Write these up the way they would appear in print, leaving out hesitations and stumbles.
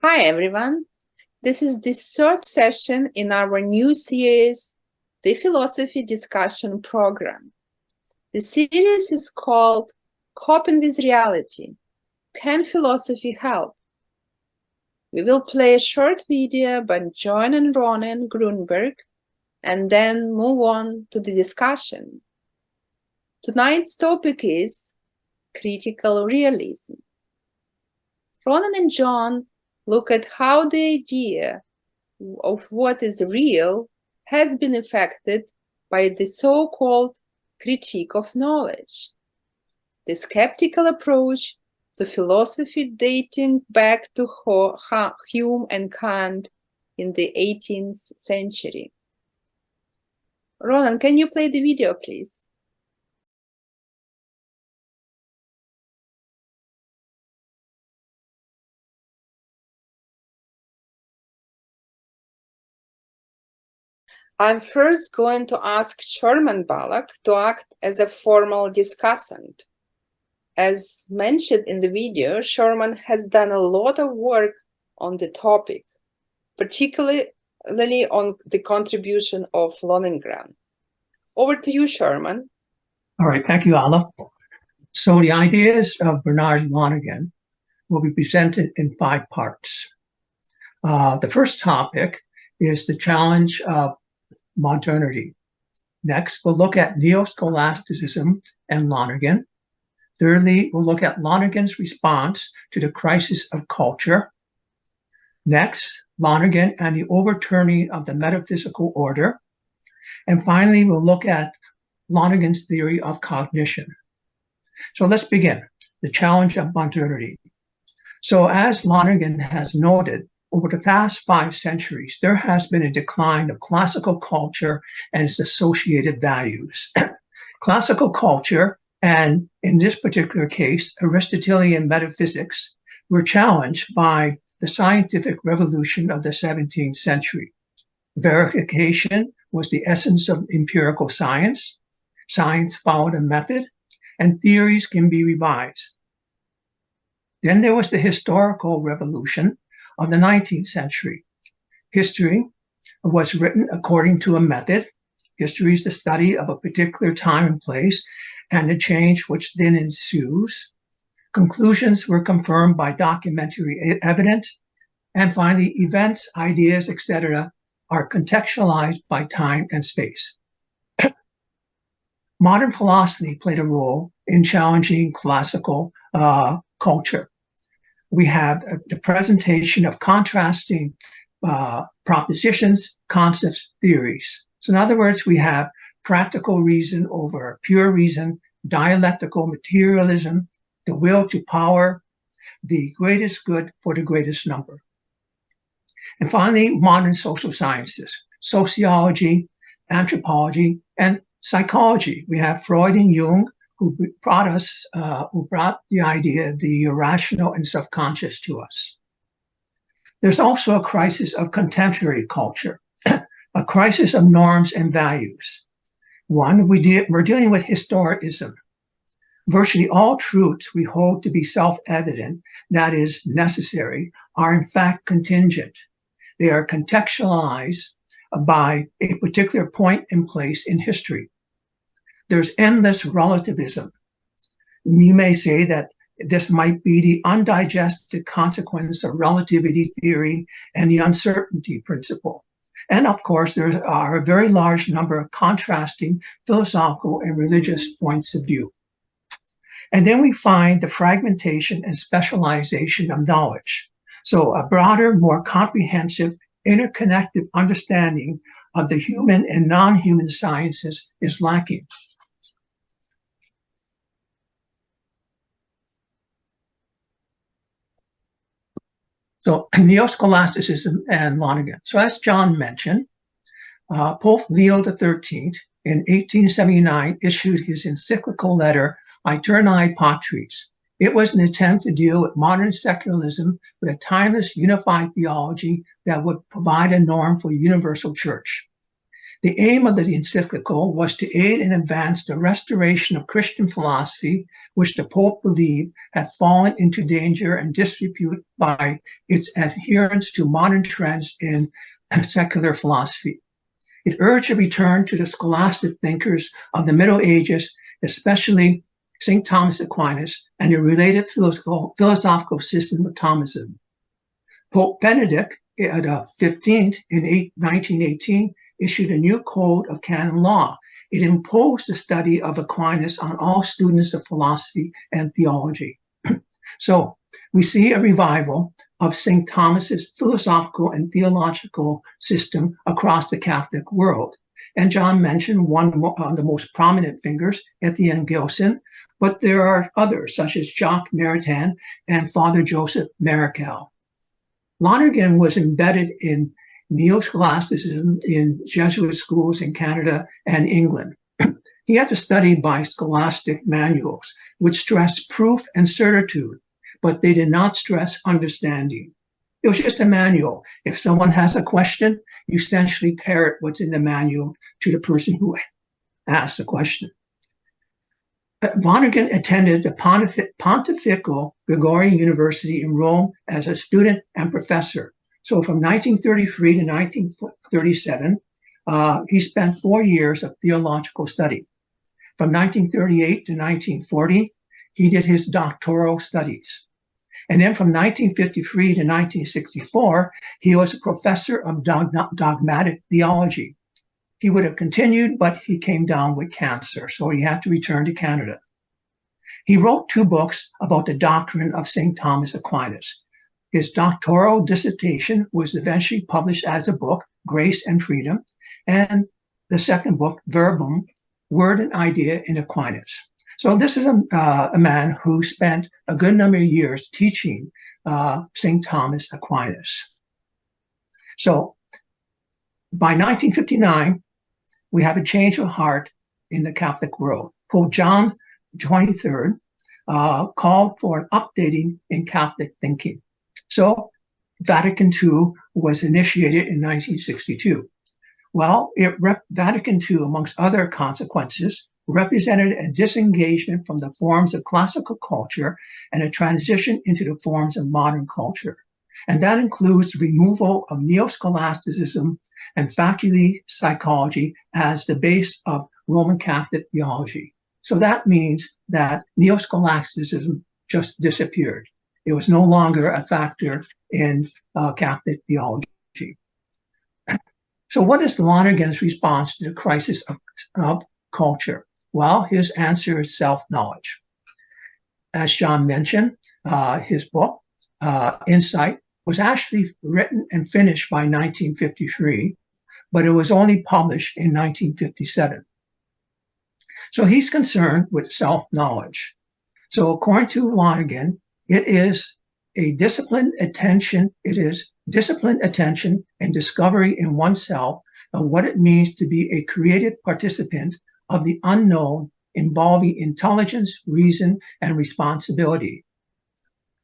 Hi, everyone. This is the third session in our new series, the Philosophy Discussion Program. The series is called Coping with Reality. Can Philosophy Help? We will play a short video by John and Ronen Grunberg and then move on to the discussion. Tonight's topic is Critical Realism. Ronen and John look at how the idea of what is real has been affected by the so-called critique of knowledge, the skeptical approach to philosophy dating back to Hume and Kant in the 18th century. Ronan, can you play the video, please? I'm first going to ask Sherman Ballack to act as a formal discussant. As mentioned in the video, Sherman has done a lot of work on the topic, particularly on the contribution of Lonergan. Over to you, Sherman. All right, thank you, Alla. So the ideas of Bernard Lonergan will be presented in 5 parts. The first topic is the challenge of modernity. Next, we'll look at neo-scholasticism and Lonergan. Thirdly, we'll look at Lonergan's response to the crisis of culture. Next, Lonergan and the overturning of the metaphysical order. And finally, we'll look at Lonergan's theory of cognition. So let's begin. The challenge of modernity. So as Lonergan has noted, over the past 5 centuries, there has been a decline of classical culture and its associated values. Classical culture, and in this particular case, Aristotelian metaphysics, were challenged by the scientific revolution of the 17th century. Verification was the essence of empirical science. Science followed a method, and theories can be revised. Then there was the historical revolution of the 19th century. History was written according to a method. History is the study of a particular time and place and the change which then ensues. Conclusions were confirmed by documentary evidence. And finally, events, ideas, etc. are contextualized by time and space. Modern philosophy played a role in challenging classical culture. We have the presentation of contrasting propositions, concepts, theories. So in other words, we have practical reason over pure reason, dialectical materialism, the will to power, the greatest good for the greatest number. And finally, modern social sciences, sociology, anthropology, and psychology. We have Freud and Jung, who brought the idea of the irrational and subconscious to us. There's also a crisis of contemporary culture, a crisis of norms and values. One, we're dealing with historicism. Virtually all truths we hold to be self-evident, that is necessary, are in fact contingent. They are contextualized by a particular point and place in history. There's endless relativism. You may say that this might be the undigested consequence of relativity theory and the uncertainty principle. And of course, there are a very large number of contrasting philosophical and religious points of view. And then we find the fragmentation and specialization of knowledge. So a broader, more comprehensive, interconnected understanding of the human and non-human sciences is lacking. So neo-scholasticism and Lonergan. So as John mentioned, Pope Leo XIII in 1879 issued his encyclical letter, Aeternae Patris. It was an attempt to deal with modern secularism with a timeless unified theology that would provide a norm for universal church. The aim of the encyclical was to aid and advance the restoration of Christian philosophy, which the Pope believed had fallen into danger and disrepute by its adherence to modern trends in secular philosophy. It urged a return to the scholastic thinkers of the Middle Ages, especially St. Thomas Aquinas and the related philosophical system of Thomism. Pope Benedict XV in 1918 issued a new code of canon law. It imposed the study of Aquinas on all students of philosophy and theology. So we see a revival of St. Thomas's philosophical and theological system across the Catholic world. And John mentioned one of the most prominent figures, Etienne Gilson, but there are others such as Jacques Maritain and Father Joseph Marical. Lonergan was embedded in neo-scholasticism in Jesuit schools in Canada and England. He had to study by scholastic manuals, which stressed proof and certitude, but they did not stress understanding. It was just a manual. If someone has a question, you essentially parrot what's in the manual to the person who asked the question. Lonergan attended the Pontifical Gregorian University in Rome as a student and professor. So from 1933 to 1937, he spent 4 years of theological study. From 1938 to 1940, he did his doctoral studies. And then from 1953 to 1964, he was a professor of dogmatic theology. He would have continued, but he came down with cancer, so he had to return to Canada. He wrote 2 books about the doctrine of St. Thomas Aquinas. His doctoral dissertation was eventually published as a book, Grace and Freedom, and the second book, Verbum, Word and Idea in Aquinas. So this is a man who spent a good number of years teaching St. Thomas Aquinas. So by 1959, we have a change of heart in the Catholic world. Pope John XXIII called for an updating in Catholic thinking. So Vatican II was initiated in 1962. Well, Vatican II, amongst other consequences, represented a disengagement from the forms of classical culture and a transition into the forms of modern culture. And that includes removal of neo-scholasticism and faculty psychology as the base of Roman Catholic theology. So that means that neo-scholasticism just disappeared. It was no longer a factor in Catholic theology. So what is Lonergan's response to the crisis of culture? Well, his answer is self-knowledge. As John mentioned, his book, Insight, was actually written and finished by 1953, but it was only published in 1957. So he's concerned with self-knowledge. So according to Lonergan, it is disciplined attention and discovery in oneself of what it means to be a creative participant of the unknown, involving intelligence, reason, and responsibility.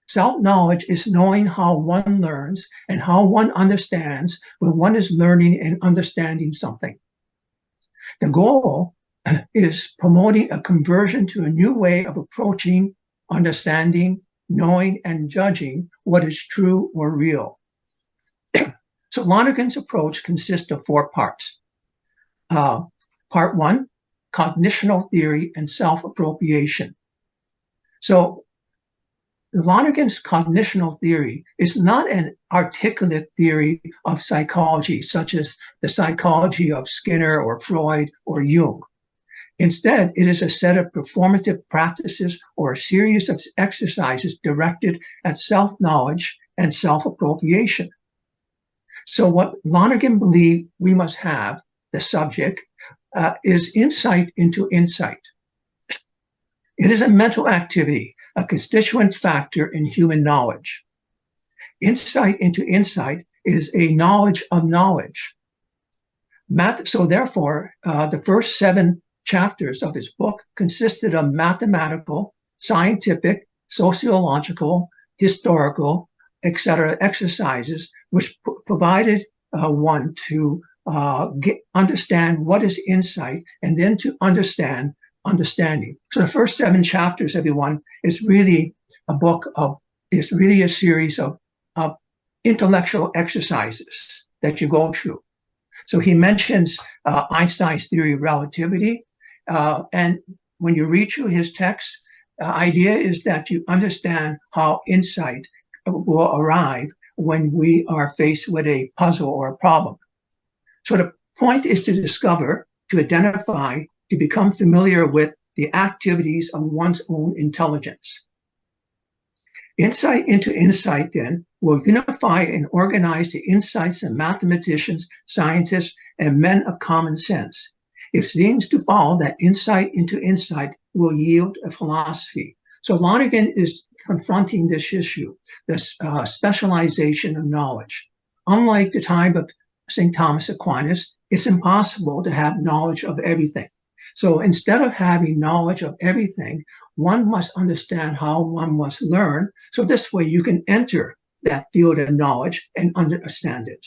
Self-knowledge is knowing how one learns and how one understands when one is learning and understanding something. The goal is promoting a conversion to a new way of approaching, understanding, knowing, and judging what is true or real. So Lonergan's approach consists of 4 parts. Part 1, cognitional theory and self-appropriation. So Lonergan's cognitional theory is not an articulate theory of psychology, such as the psychology of Skinner or Freud or Jung. Instead, it is a set of performative practices or a series of exercises directed at self-knowledge and self-appropriation. So what Lonergan believed we must have, the subject, is insight into insight. It is a mental activity, a constituent factor in human knowledge. Insight into insight is a knowledge of knowledge. So therefore, the first 7 chapters of his book consisted of mathematical, scientific, sociological, historical, etc. exercises, which provided one to understand what is insight, and then to understand understanding. So the first 7 chapters, everyone, is really is really a series of intellectual exercises that you go through. So he mentions Einstein's theory of relativity. And when you read through his text, the idea is that you understand how insight will arrive when we are faced with a puzzle or a problem. So the point is to discover, to identify, to become familiar with the activities of one's own intelligence. Insight into insight, then, will unify and organize the insights of mathematicians, scientists, and men of common sense. It seems to follow that insight into insight will yield a philosophy. So Lonergan is confronting this issue, this specialization of knowledge. Unlike the time of St. Thomas Aquinas, it's impossible to have knowledge of everything. So instead of having knowledge of everything, one must understand how one must learn. So this way you can enter that field of knowledge and understand it.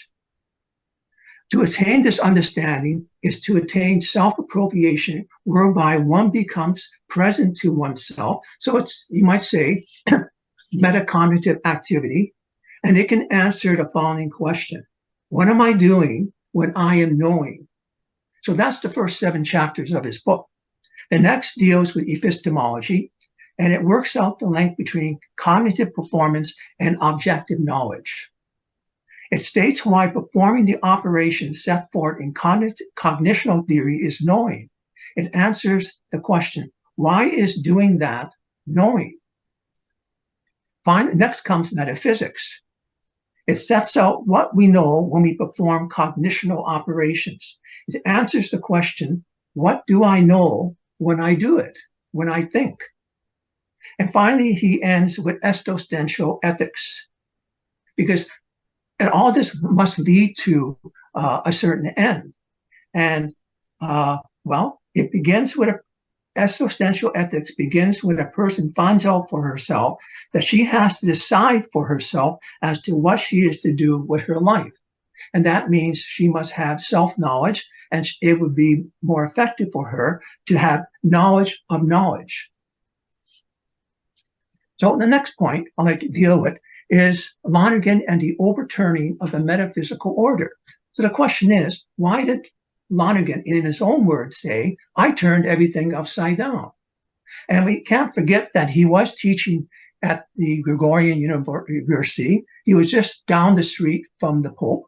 To attain this understanding is to attain self-appropriation, whereby one becomes present to oneself. So it's, you might say, metacognitive activity, and it can answer the following question: what am I doing when I am knowing? So that's the first 7 chapters of his book. The next deals with epistemology, and it works out the link between cognitive performance and objective knowledge. It states why performing the operations set forth in cognitional theory is knowing. It answers the question, why is doing that knowing? Next comes metaphysics. It sets out what we know when we perform cognitional operations. It answers the question, what do I know when I do it, when I think? And finally, he ends with existential ethics, because all this must lead to a certain end. And well, it begins with existential ethics begins when a person finds out for herself that she has to decide for herself as to what she is to do with her life. And that means she must have self-knowledge, and it would be more effective for her to have knowledge of knowledge. So the next point I'd like to deal with is Lonergan and the overturning of the metaphysical order. So the question is, why did Lonergan, in his own words, say, I turned everything upside down? And we can't forget that he was teaching at the Gregorian University. He was just down the street from the Pope.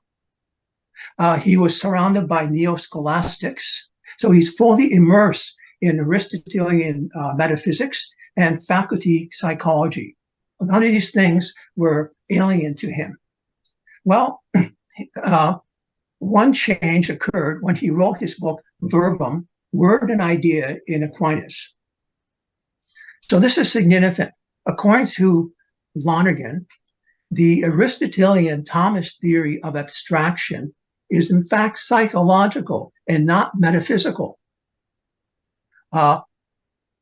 He was surrounded by neo-scholastics. So he's fully immersed in Aristotelian metaphysics and faculty psychology. None of these things were alien to him. Well, one change occurred when he wrote his book, Verbum, Word and Idea in Aquinas. So this is significant. According to Lonergan, the Aristotelian Thomist theory of abstraction is in fact psychological and not metaphysical.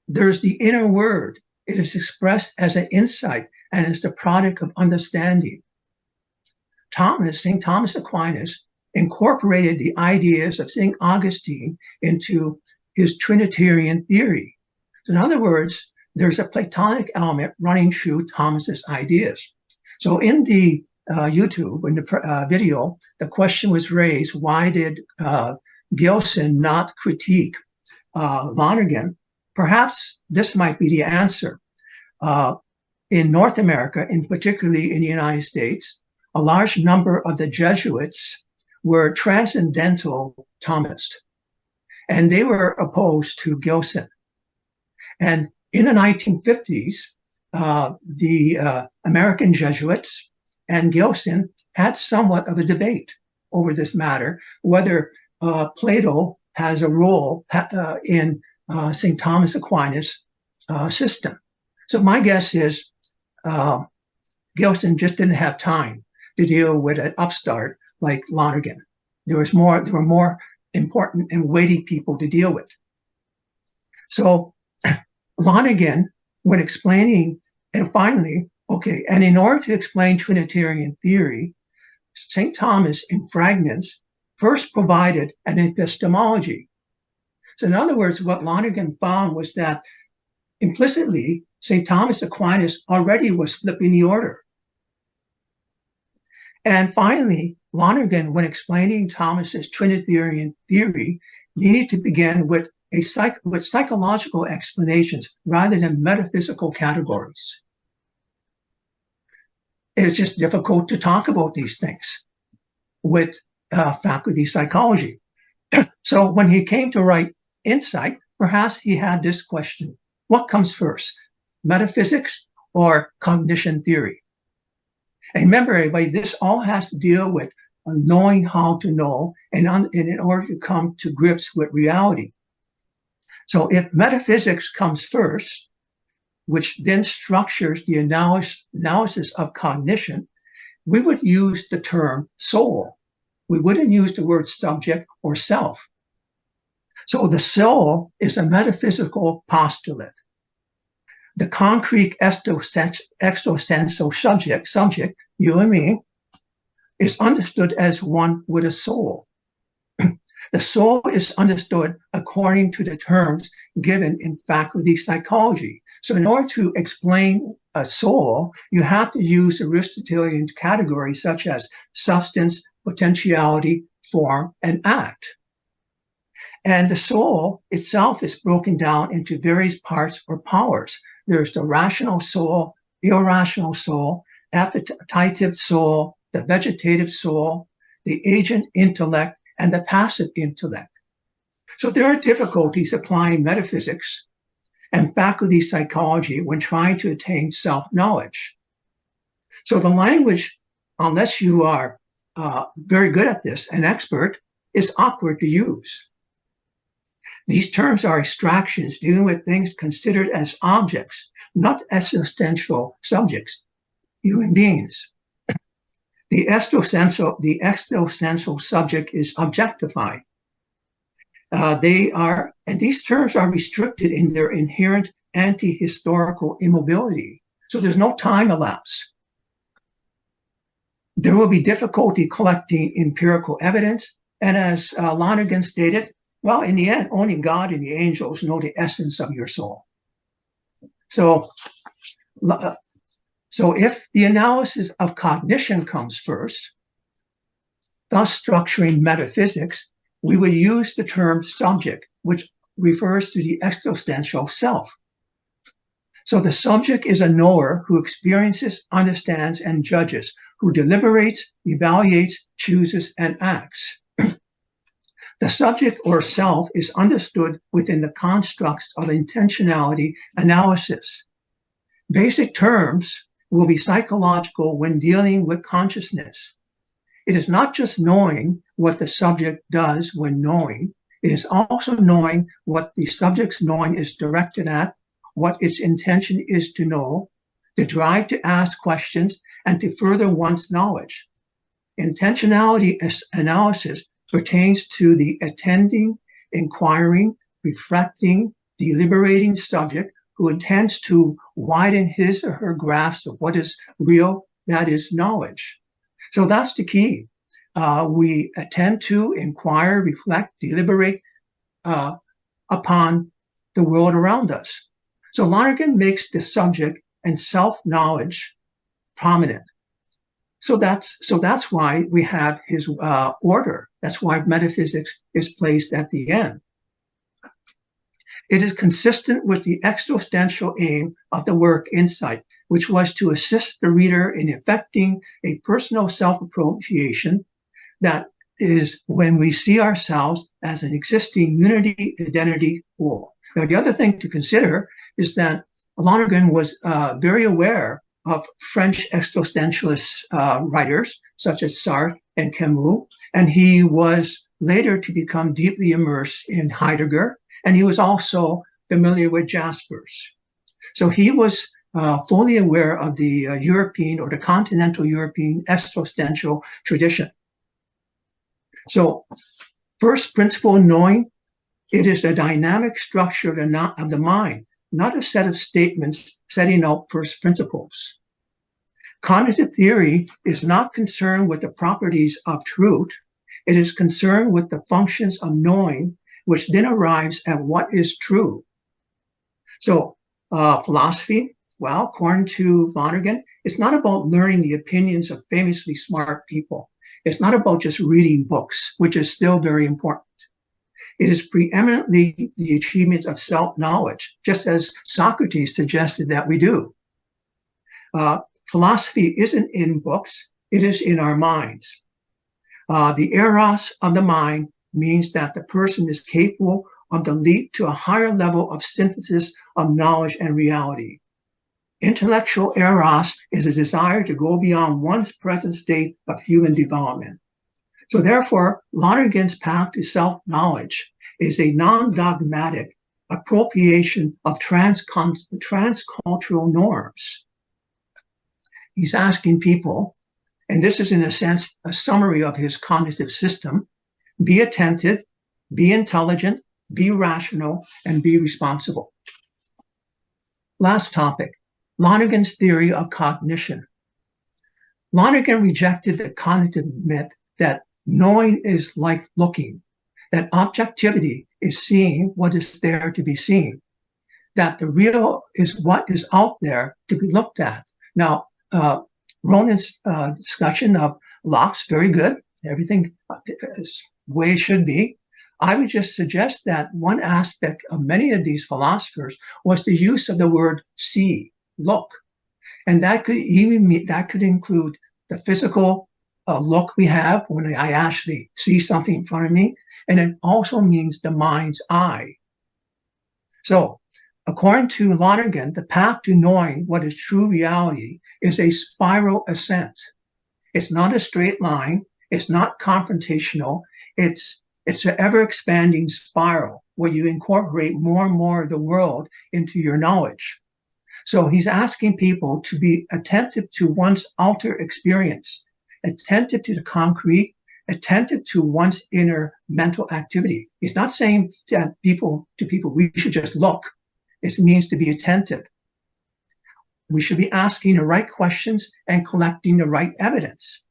There's the inner word. It is expressed as an insight and is the product of understanding. St. Thomas Aquinas incorporated the ideas of St. Augustine into his Trinitarian theory. In other words, there's a Platonic element running through Thomas's ideas. So in the YouTube, in the video, the question was raised, why did Gilson not critique Lonergan? Perhaps this might be the answer. In North America, and particularly in the United States, a large number of the Jesuits were transcendental Thomists, and they were opposed to Gilson. And in the 1950s, the American Jesuits and Gilson had somewhat of a debate over this matter, whether Plato has a role in St. Thomas Aquinas' system. So my guess is Gilson just didn't have time to deal with an upstart like Lonergan. There were more important and weighty people to deal with. So Lonergan, when explaining, and finally, okay, and in order to explain Trinitarian theory, St. Thomas in fragments first provided an epistemology. So in other words, what Lonergan found was that implicitly, St. Thomas Aquinas already was flipping the order. And finally, Lonergan, when explaining Thomas's Trinitarian theory, needed to begin with psychological explanations rather than metaphysical categories. It's just difficult to talk about these things with faculty psychology. So when he came to write Insight, perhaps he had this question: what comes first, metaphysics or cognition theory? And remember, everybody, this all has to deal with knowing how to know and in order to come to grips with reality. So if metaphysics comes first, which then structures the analysis of cognition, we would use the term soul. We wouldn't use the word subject or self. So the soul is a metaphysical postulate. The concrete extosensorial subject, you and me, is understood as one with a soul. The soul is understood according to the terms given in faculty psychology. So in order to explain a soul, you have to use Aristotelian categories such as substance, potentiality, form, and act. And the soul itself is broken down into various parts or powers. There's the rational soul, the irrational soul, appetitive soul, the vegetative soul, the agent intellect, and the passive intellect. So there are difficulties applying metaphysics and faculty psychology when trying to attain self-knowledge. So the language, unless you are very good at this, an expert, is awkward to use. These terms are abstractions dealing with things considered as objects, not existential subjects, human beings. The extosensorial subject is objectified. And these terms are restricted in their inherent anti-historical immobility. So there's no time elapse. There will be difficulty collecting empirical evidence. And as Lonergan stated, well, in the end, only God and the angels know the essence of your soul. So if the analysis of cognition comes first, thus structuring metaphysics, we would use the term subject, which refers to the existential self. So the subject is a knower who experiences, understands, and judges, who deliberates, evaluates, chooses, and acts. The subject or self is understood within the constructs of intentionality analysis. Basic terms will be psychological when dealing with consciousness. It is not just knowing what the subject does when knowing, it is also knowing what the subject's knowing is directed at, what its intention is to know, the drive to ask questions, and to further one's knowledge. Intentionality analysis pertains to the attending, inquiring, reflecting, deliberating subject who intends to widen his or her grasp of what is real, that is knowledge. So that's the key. We attend to, inquire, reflect, deliberate upon the world around us. So Lonergan makes the subject and self-knowledge prominent. So that's why we have his order. That's why metaphysics is placed at the end. It is consistent with the existential aim of the work Insight, which was to assist the reader in effecting a personal self-appropriation that is when we see ourselves as an existing unity identity whole. Now, the other thing to consider is that Lonergan was very aware of French existentialist writers such as Sartre and Camus, and he was later to become deeply immersed in Heidegger, and he was also familiar with Jaspers. So he was fully aware of the European or the continental European existential tradition. So first principle knowing, it is the dynamic structure of the mind, not a set of statements setting out first principles. Cognitive theory is not concerned with the properties of truth. It is concerned with the functions of knowing, which then arrives at what is true. So philosophy, well, according to Lonergan, it's not about learning the opinions of famously smart people. It's not about just reading books, which is still very important. It is preeminently the achievement of self-knowledge, just as Socrates suggested that we do. Philosophy isn't in books, it is in our minds. The eros of the mind means that the person is capable of the leap to a higher level of synthesis of knowledge and reality. Intellectual eros is a desire to go beyond one's present state of human development. So therefore, Lonergan's path to self-knowledge is a non-dogmatic appropriation of transcultural norms. He's asking people, and this is in a sense a summary of his cognitive system, be attentive, be intelligent, be rational, and be responsible. Last topic, Lonergan's theory of cognition. Lonergan rejected the cognitive myth that knowing is like looking, that objectivity is seeing what is there to be seen, that the real is what is out there to be looked at. Now, Ronen's discussion of Locke's very good. Everything is the way it should be. I would just suggest that one aspect of many of these philosophers was the use of the word see, look. And that could include the physical look we have when I actually see something in front of me. And it also means the mind's eye. So according to Lonergan, the path to knowing what is true reality is a spiral ascent. It's not a straight line. It's not confrontational. It's an ever-expanding spiral where you incorporate more and more of the world into your knowledge. So he's asking people to be attentive to one's outer experience, attentive to the concrete, attentive to one's inner mental activity. He's not saying to people, we should just look. It means to be attentive. We should be asking the right questions and collecting the right evidence.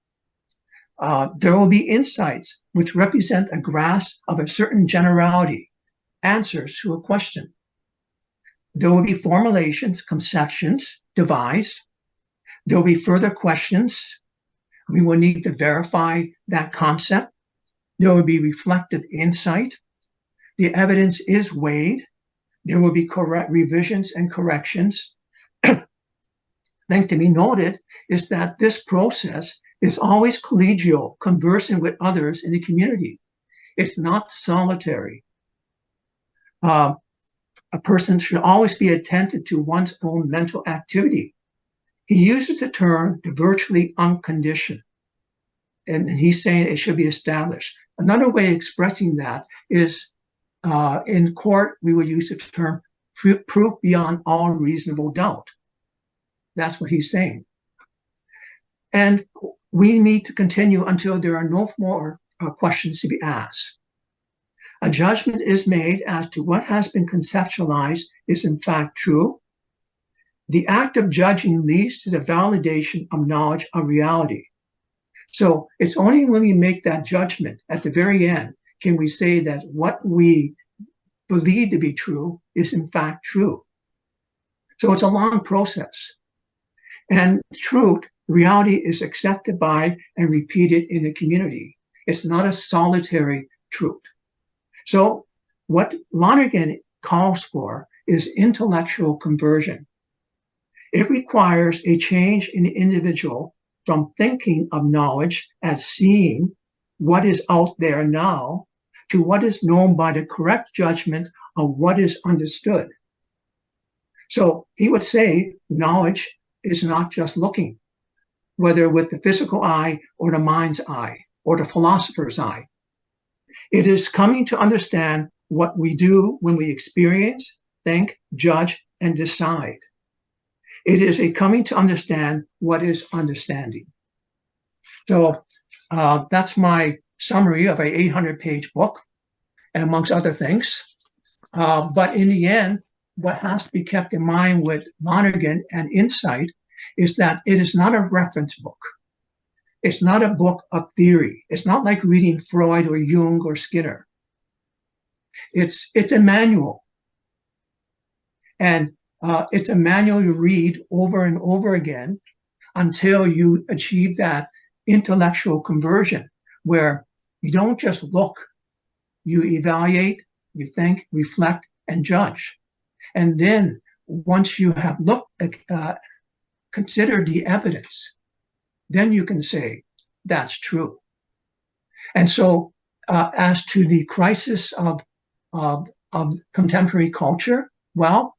There will be insights which represent a grasp of a certain generality, answers to a question. There will be formulations, conceptions devised. There will be further questions. We will need to verify that concept. There will be reflective insight. The evidence is weighed. There will be correct revisions and corrections. Thing to be noted is that this process is always collegial, conversing with others in the community. It's not solitary. A person should always be attentive to one's own mental activity. He uses the term the virtually unconditioned, and he's saying it should be established. Another way of expressing that is in court, we would use the term proof beyond all reasonable doubt. That's what he's saying. And we need to continue until there are no more questions to be asked. A judgment is made as to what has been conceptualized is in fact true. The act of judging leads to the validation of knowledge of reality. So it's only when we make that judgment at the very end can we say that what we believe to be true is in fact true. So it's a long process. And truth, reality is accepted by and repeated in the community. It's not a solitary truth. So what Lonergan calls for is intellectual conversion. It requires a change in the individual from thinking of knowledge as seeing what is out there now to what is known by the correct judgment of what is understood. So he would say knowledge is not just looking, whether with the physical eye or the mind's eye or the philosopher's eye. It is coming to understand what we do when we experience, think, judge, and decide. It is a coming to understand what is understanding. So that's my summary of an 800-page book, amongst other things. But in the end, what has to be kept in mind with Lonergan and Insight is that it is not a reference book. It's not a book of theory. It's not like reading Freud or Jung or Skinner. It's a manual. And it's a manual you read over and over again until you achieve that intellectual conversion where you don't just look, you evaluate, you think, reflect, and judge. And then once you have considered the evidence, then you can say, that's true. And so as to the crisis of contemporary culture, well,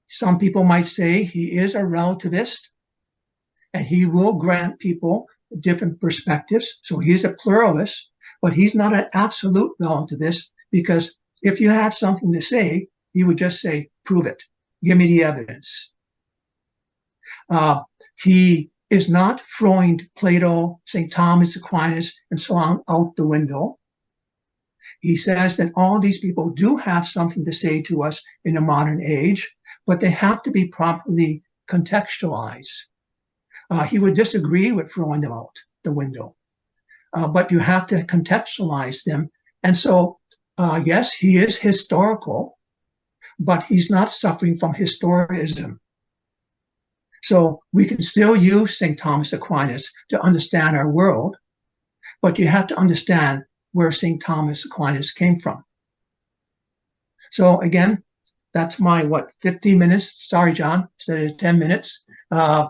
some people might say he is a relativist and he will grant people different perspectives. So he's a pluralist, but he's not an absolute relativist because if you have something to say, he would just say, prove it. Give me the evidence. He is not throwing Plato, St. Thomas Aquinas, and so on out the window. He says that all these people do have something to say to us in the modern age, but they have to be properly contextualized. He would disagree with throwing them out the window, but you have to contextualize them. And so, yes, he is historical, but he's not suffering from historicism. So we can still use St. Thomas Aquinas to understand our world, but you have to understand where St. Thomas Aquinas came from. So again, that's my, 15 minutes, sorry, John, instead of 10 minutes, a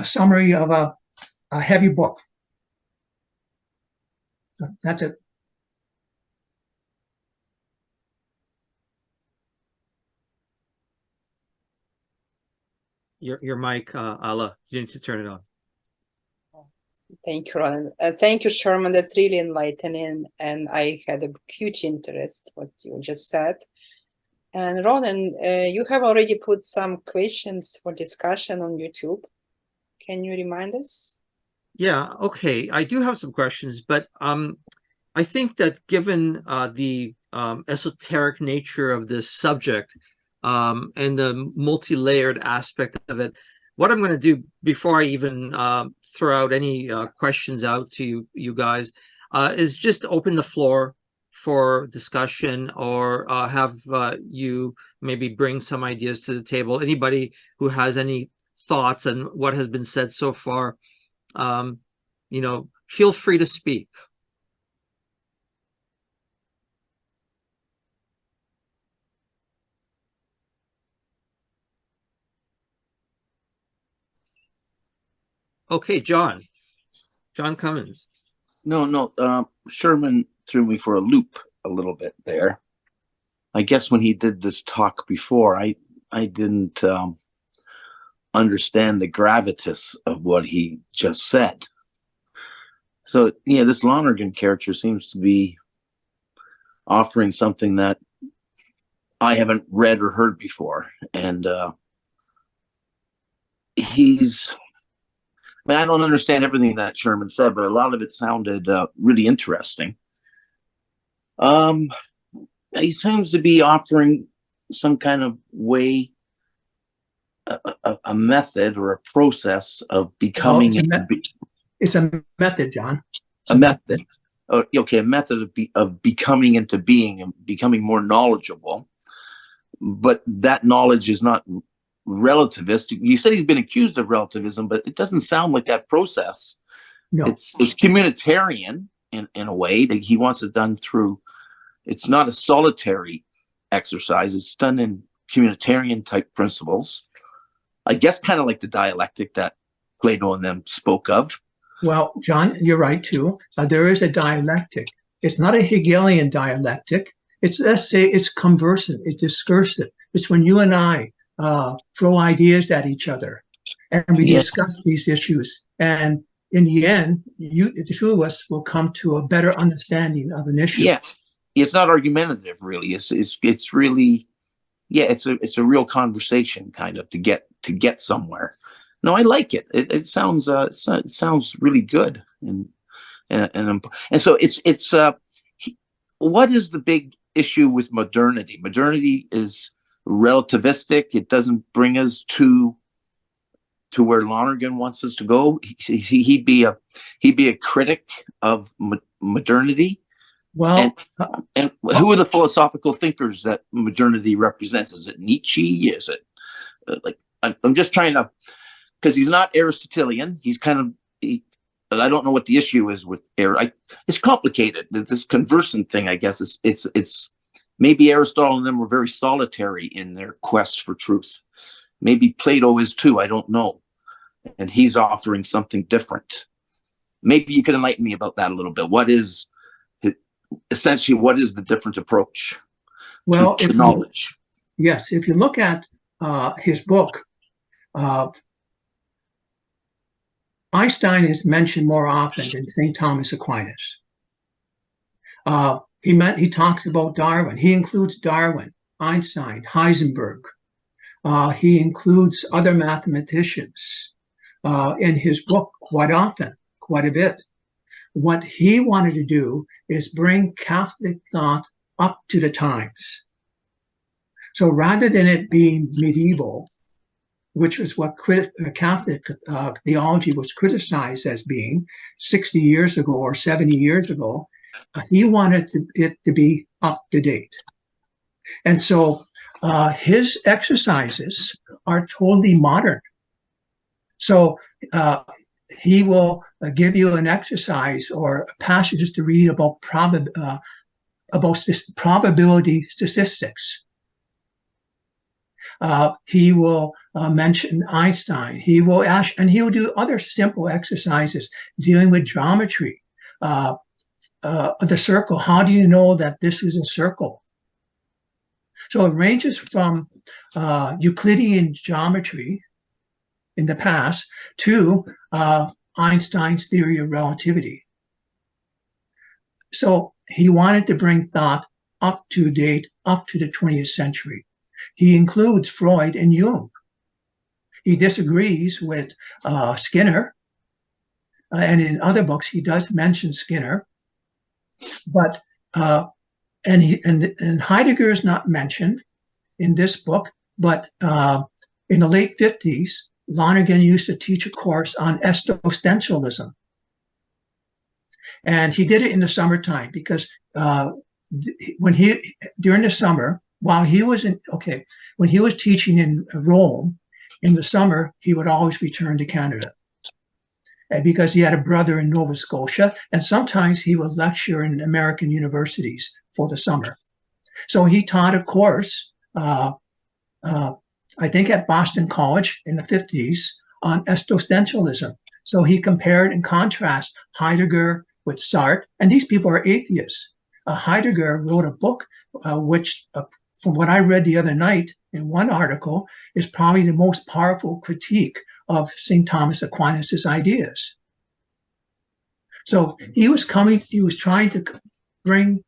summary of a heavy book. That's it. Your mic, Ala, you need to turn it on. Thank you, Ronen. Thank you, Sherman. That's really enlightening, and I had a huge interest what you just said. And Ronen, you have already put some questions for discussion on YouTube. Can you remind us? Yeah, okay. I do have some questions, but I think that given the esoteric nature of this subject and the multi-layered aspect of it, what I'm going to do before I even throw out any questions out to you guys is just open the floor for discussion, or have you maybe bring some ideas to the table. Anybody who has any thoughts on what has been said so far, feel free to speak. Okay, John Cummins. No, Sherman threw me for a loop a little bit there. I guess when he did this talk before, I didn't understand the gravitas of what he just said. So, yeah, this Lonergan character seems to be offering something that I haven't read or heard before. And I don't understand everything that Sherman said, but a lot of it sounded really interesting. He seems to be offering some kind of way, a method or a process of becoming. It's a method, John. A method. Okay, a method of becoming into being and becoming more knowledgeable. But that knowledge is not relativist. You said he's been accused of relativism, but it doesn't sound like that process. No. It's communitarian in a way that he wants it done through. It's not a solitary exercise. It's done in communitarian type principles. I guess kind of like the dialectic that Plato and them spoke of. Well, John, you're right too. There is a dialectic. It's not a Hegelian dialectic. Let's say it's conversant, it's discursive. It's when you and I throw ideas at each other and we discuss these issues. And in the end, the two of us will come to a better understanding of an issue. Yeah, it's not argumentative, really. It's really, it's a real conversation kind of to get somewhere. No, I like it. It sounds really good, and so it's what is the big issue with modernity? Modernity is relativistic. It doesn't bring us to to where Lonergan wants us to go? He'd be a critic of modernity. Well, and who are the philosophical thinkers that modernity represents? Is it Nietzsche? Is it like I'm just trying to, because he's not Aristotelian. He's kind of I don't know what the issue is with it's complicated. This conversant thing, I guess, it's maybe Aristotle and them were very solitary in their quest for truth. Maybe Plato is too. I don't know, and he's offering something different. Maybe you could enlighten me about that a little bit. What is essentially the different approach to knowledge? Yes, if you look at his book, Einstein is mentioned more often than St. Thomas Aquinas. He talks about Darwin. He includes Darwin, Einstein, Heisenberg. He includes other mathematicians in his book quite often, quite a bit. What he wanted to do is bring Catholic thought up to the times. So rather than it being medieval, which was what Catholic theology was criticized as being 60 years ago or 70 years ago, he wanted it to be up to date. And so his exercises are totally modern. So he will give you an exercise or passages to read about probability statistics. He will mention Einstein. He will do other simple exercises dealing with geometry. The circle. How do you know that this is a circle? So it ranges from Euclidean geometry in the past to Einstein's theory of relativity. So he wanted to bring thought up to date, up to the 20th century. He includes Freud and Jung. He disagrees with Skinner, and in other books he does mention Skinner, but and Heidegger is not mentioned in this book. But in the late 50s, Lonergan used to teach a course on existentialism, and he did it in the summertime because during the summer, when he was teaching in Rome, in the summer, he would always return to Canada because he had a brother in Nova Scotia, and sometimes he would lecture in American universities for the summer. So he taught a course, I think at Boston College in the 50s, on existentialism. So he compared and contrasted Heidegger with Sartre, and these people are atheists. Heidegger wrote a book which, from what I read the other night in one article, is probably the most powerful critique of St. Thomas Aquinas' ideas. So he was trying to bring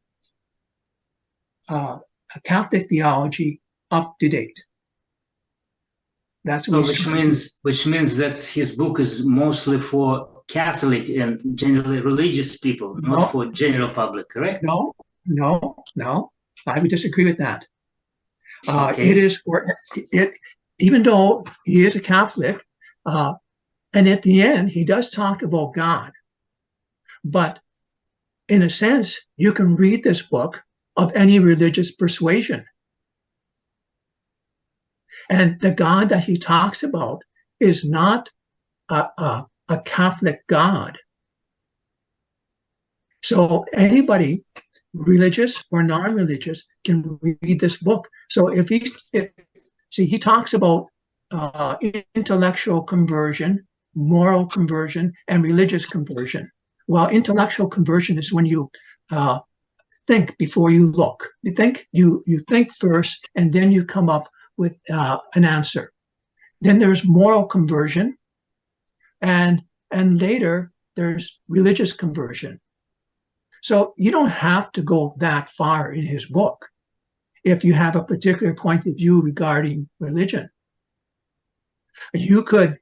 a Catholic theology up to date. That's what which means that his book is mostly for Catholic and generally religious people, not for general public, correct? No. I would disagree with that. Okay. It is for it, even though he is a Catholic, and at the end he does talk about God. But in a sense, you can read this book of any religious persuasion. And the God that he talks about is not a Catholic God. So anybody, religious or non-religious, can read this book. So he talks about intellectual conversion, moral conversion, and religious conversion. Well, intellectual conversion is when you think before you look. You think first, and then you come up with an answer. Then there's moral conversion, and later there's religious conversion. So you don't have to go that far in his book if you have a particular point of view regarding religion. You could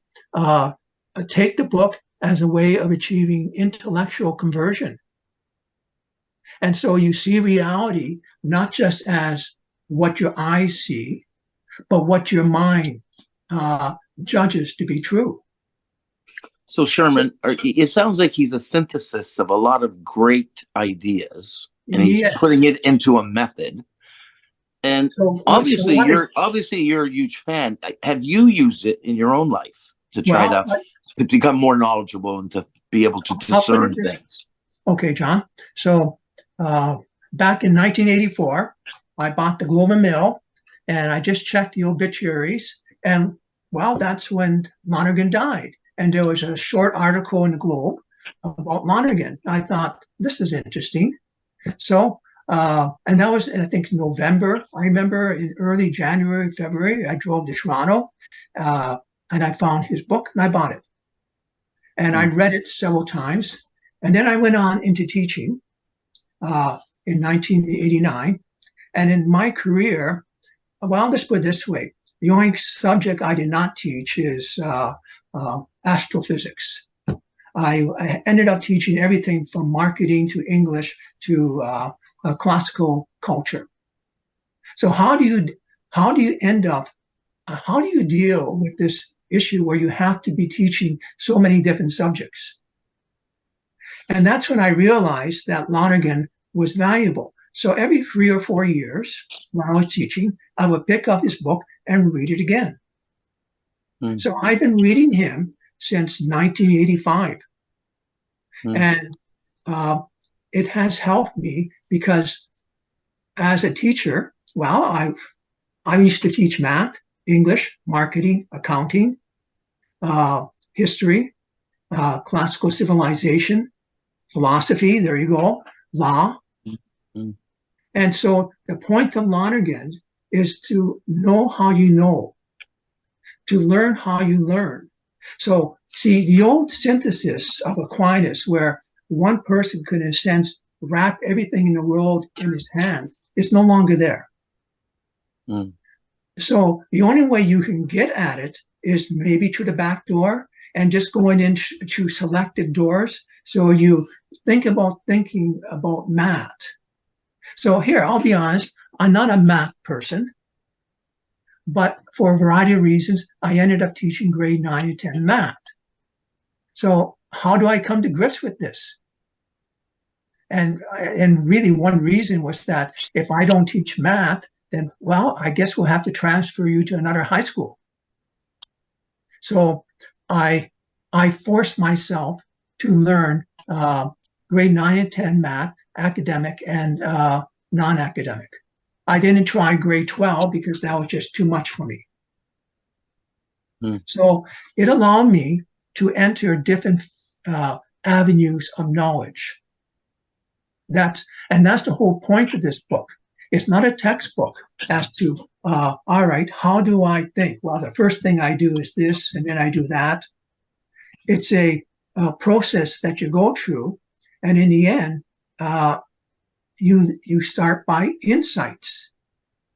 take the book as a way of achieving intellectual conversion. And so you see reality not just as what your eyes see, but what your mind judges to be true. So Sherman, it sounds like he's a synthesis of a lot of great ideas, and he's putting it into a method. And so, obviously, you're a huge fan. Have you used it in your own life to try to become more knowledgeable and to be able to discern things? Okay, John. So back in 1984, I bought the Globe and Mail, and I just checked the obituaries, and well, that's when Lonergan died. And there was a short article in the Globe about Lonergan. I thought, this is interesting. So, and that was, I think, November. I remember in early January, February, I drove to Toronto, and I found his book, and I bought it. And I read it several times. And then I went on into teaching in 1989. And in my career, well, let's put it this way. The only subject I did not teach is astrophysics. I ended up teaching everything from marketing to English to classical culture. So how do you end up, how do you deal with this issue where you have to be teaching so many different subjects? And that's when I realized that Lonergan was valuable. So every 3 or 4 years when I was teaching, I would pick up his book and read it again. So I've been reading him since 1985. And it has helped me because as a teacher, well, I used to teach math, English, marketing, accounting, history, classical civilization, philosophy, there you go, law. And so the point of Lonergan is to know how you know, to learn how you learn. So see, the old synthesis of Aquinas where one person could, in a sense, wrap everything in the world in his hands is no longer there. So the only way you can get at it is maybe through the back door and just going into selected doors. So you thinking about math. So here, I'll be honest, I'm not a math person, but for a variety of reasons, I ended up teaching grade 9 and 10 math. So how do I come to grips with this? And really one reason was that if I don't teach math, then, well, I guess we'll have to transfer you to another high school. So I forced myself to learn grade 9 and 10 math, academic and non-academic. I didn't try grade 12 because that was just too much for me. So it allowed me to enter different avenues of knowledge. That's the whole point of this book. It's not a textbook as to, all right, how do I think? Well, the first thing I do is this, and then I do that. It's a process that you go through, and in the end, you start by insights.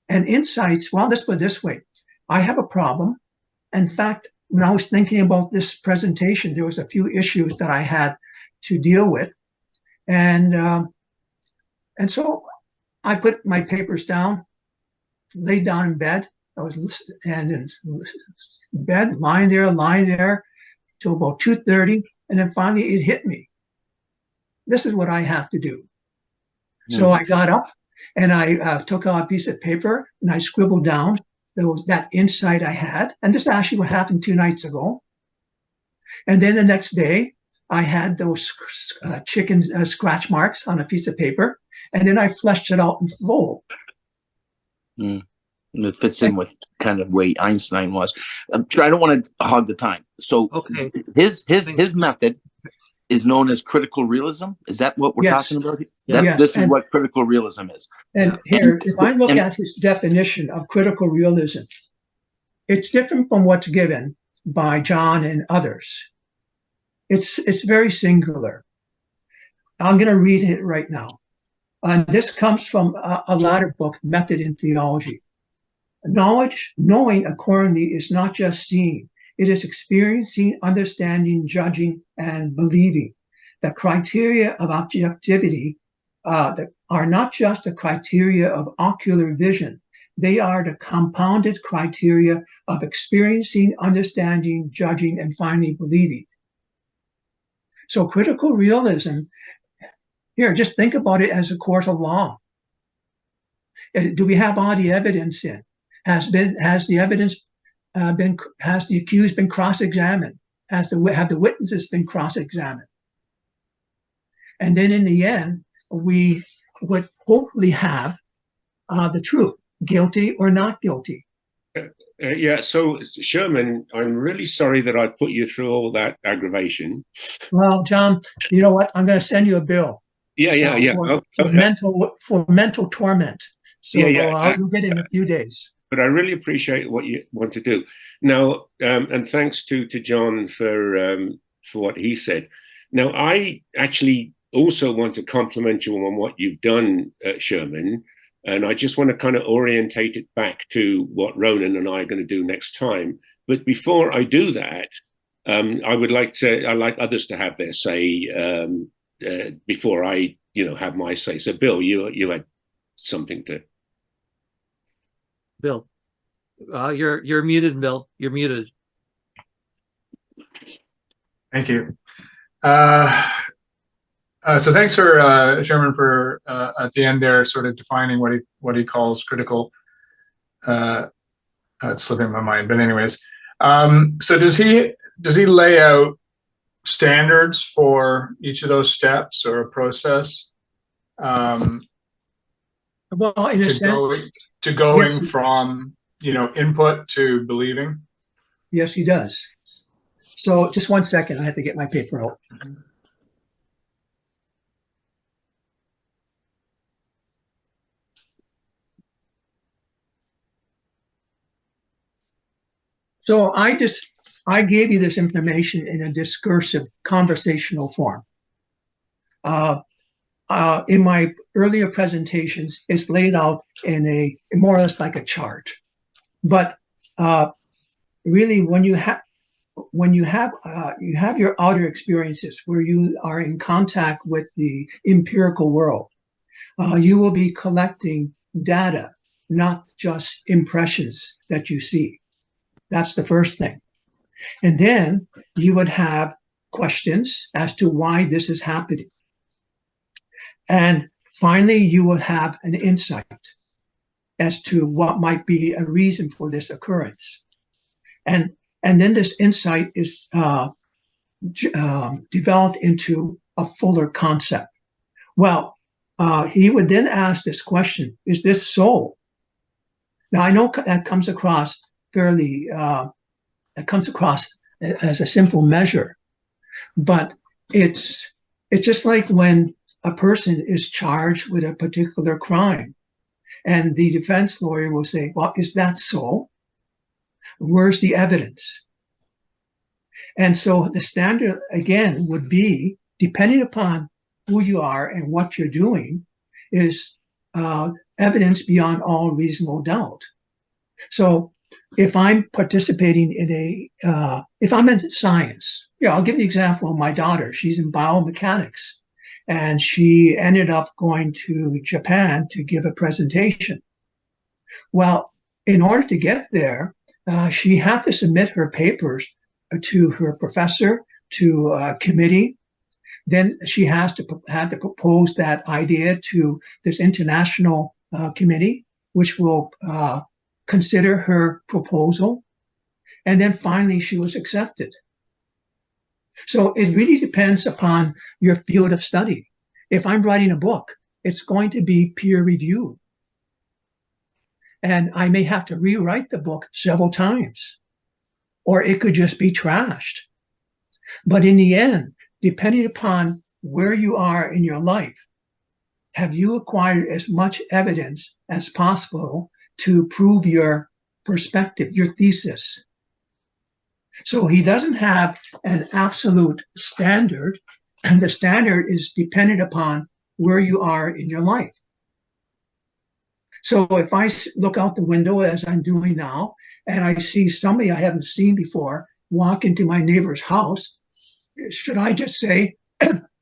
And insights, well, let's put it this way. I have a problem. In fact, when I was thinking about this presentation, there was a few issues that I had to deal with. And so I put my papers down, laid down in bed. I was in bed, lying there till about 2:30. And then finally it hit me. This is what I have to do. So I got up and I took out a piece of paper and I scribbled down that insight I had. And this is actually what happened 2 nights ago. And then the next day, I had those chicken scratch marks on a piece of paper. And then I fleshed it out in full. It fits in with kind of way Einstein was. I don't want to hog the time. So his method is known as critical realism. Is that what we're talking about? This is what critical realism is. And here, if I look at his definition of critical realism, it's different from what's given by John and others. It's very singular. I'm going to read it right now. And this comes from a latter book, Method in Theology. Knowing accordingly is not just seeing. It is experiencing, understanding, judging, and believing. The criteria of objectivity that are not just the criteria of ocular vision, They are the compounded criteria of experiencing, understanding, judging, and finally believing. So critical realism, here, just think about it as a court of law. Do we have all the evidence in? Has the evidence has the accused been cross-examined? Have the witnesses been cross-examined? And then in the end, we would hopefully have the truth, guilty or not guilty. Yeah, so Sherman, I'm really sorry that I put you through all that aggravation. Well, John, you know what? I'm going to send you a bill. Yeah. For mental torment. So exactly. You'll get it in a few days. But I really appreciate what you want to do now, and thanks to John for what he said. Now, I actually also want to compliment you on what you've done, Sherman, and I just want to kind of orientate it back to what Ronen and I are going to do next time. But before I do that, I'd like others to have their say before I, have my say. So, Bill, you had something to. Bill, you're muted, Bill. You're muted. Thank you. So thanks for Sherman for at the end there, sort of defining what he calls critical. It's slipping my mind, but anyways. So does he lay out standards for each of those steps or a process? Well, in a sense, to going yes, from input to believing. Yes, he does. So just 1 second, I have to get my paper out. So I gave you this information in a discursive, conversational form. In my earlier presentations, it's laid out in a more or less like a chart. But really, when you have your outer experiences where you are in contact with the empirical world, you will be collecting data, not just impressions that you see. That's the first thing. And then you would have questions as to why this is happening. And finally, you would have an insight as to what might be a reason for this occurrence. And then this insight is developed into a fuller concept. Well, he would then ask this question, is this so? Now, I know that comes across as a simple measure, but it's just like when a person is charged with a particular crime and the defense lawyer will say, well, is that so? Where's the evidence? And so the standard, again, would be, depending upon who you are and what you're doing, is evidence beyond all reasonable doubt. So if I'm participating if I'm in science, I'll give the example of my daughter. She's in biomechanics, and she ended up going to Japan to give a presentation. Well, in order to get there, she had to submit her papers to her professor, to a committee. Then she had to propose that idea to this international committee, which will consider her proposal. And then finally, she was accepted. So it really depends upon your field of study. If I'm writing a book, it's going to be peer reviewed. And I may have to rewrite the book several times, or it could just be trashed. But in the end, depending upon where you are in your life, have you acquired as much evidence as possible to prove your perspective, your thesis? So he doesn't have an absolute standard, and the standard is dependent upon where you are in your life. So if I look out the window, as I'm doing now, and I see somebody I haven't seen before walk into my neighbor's house, should I just say,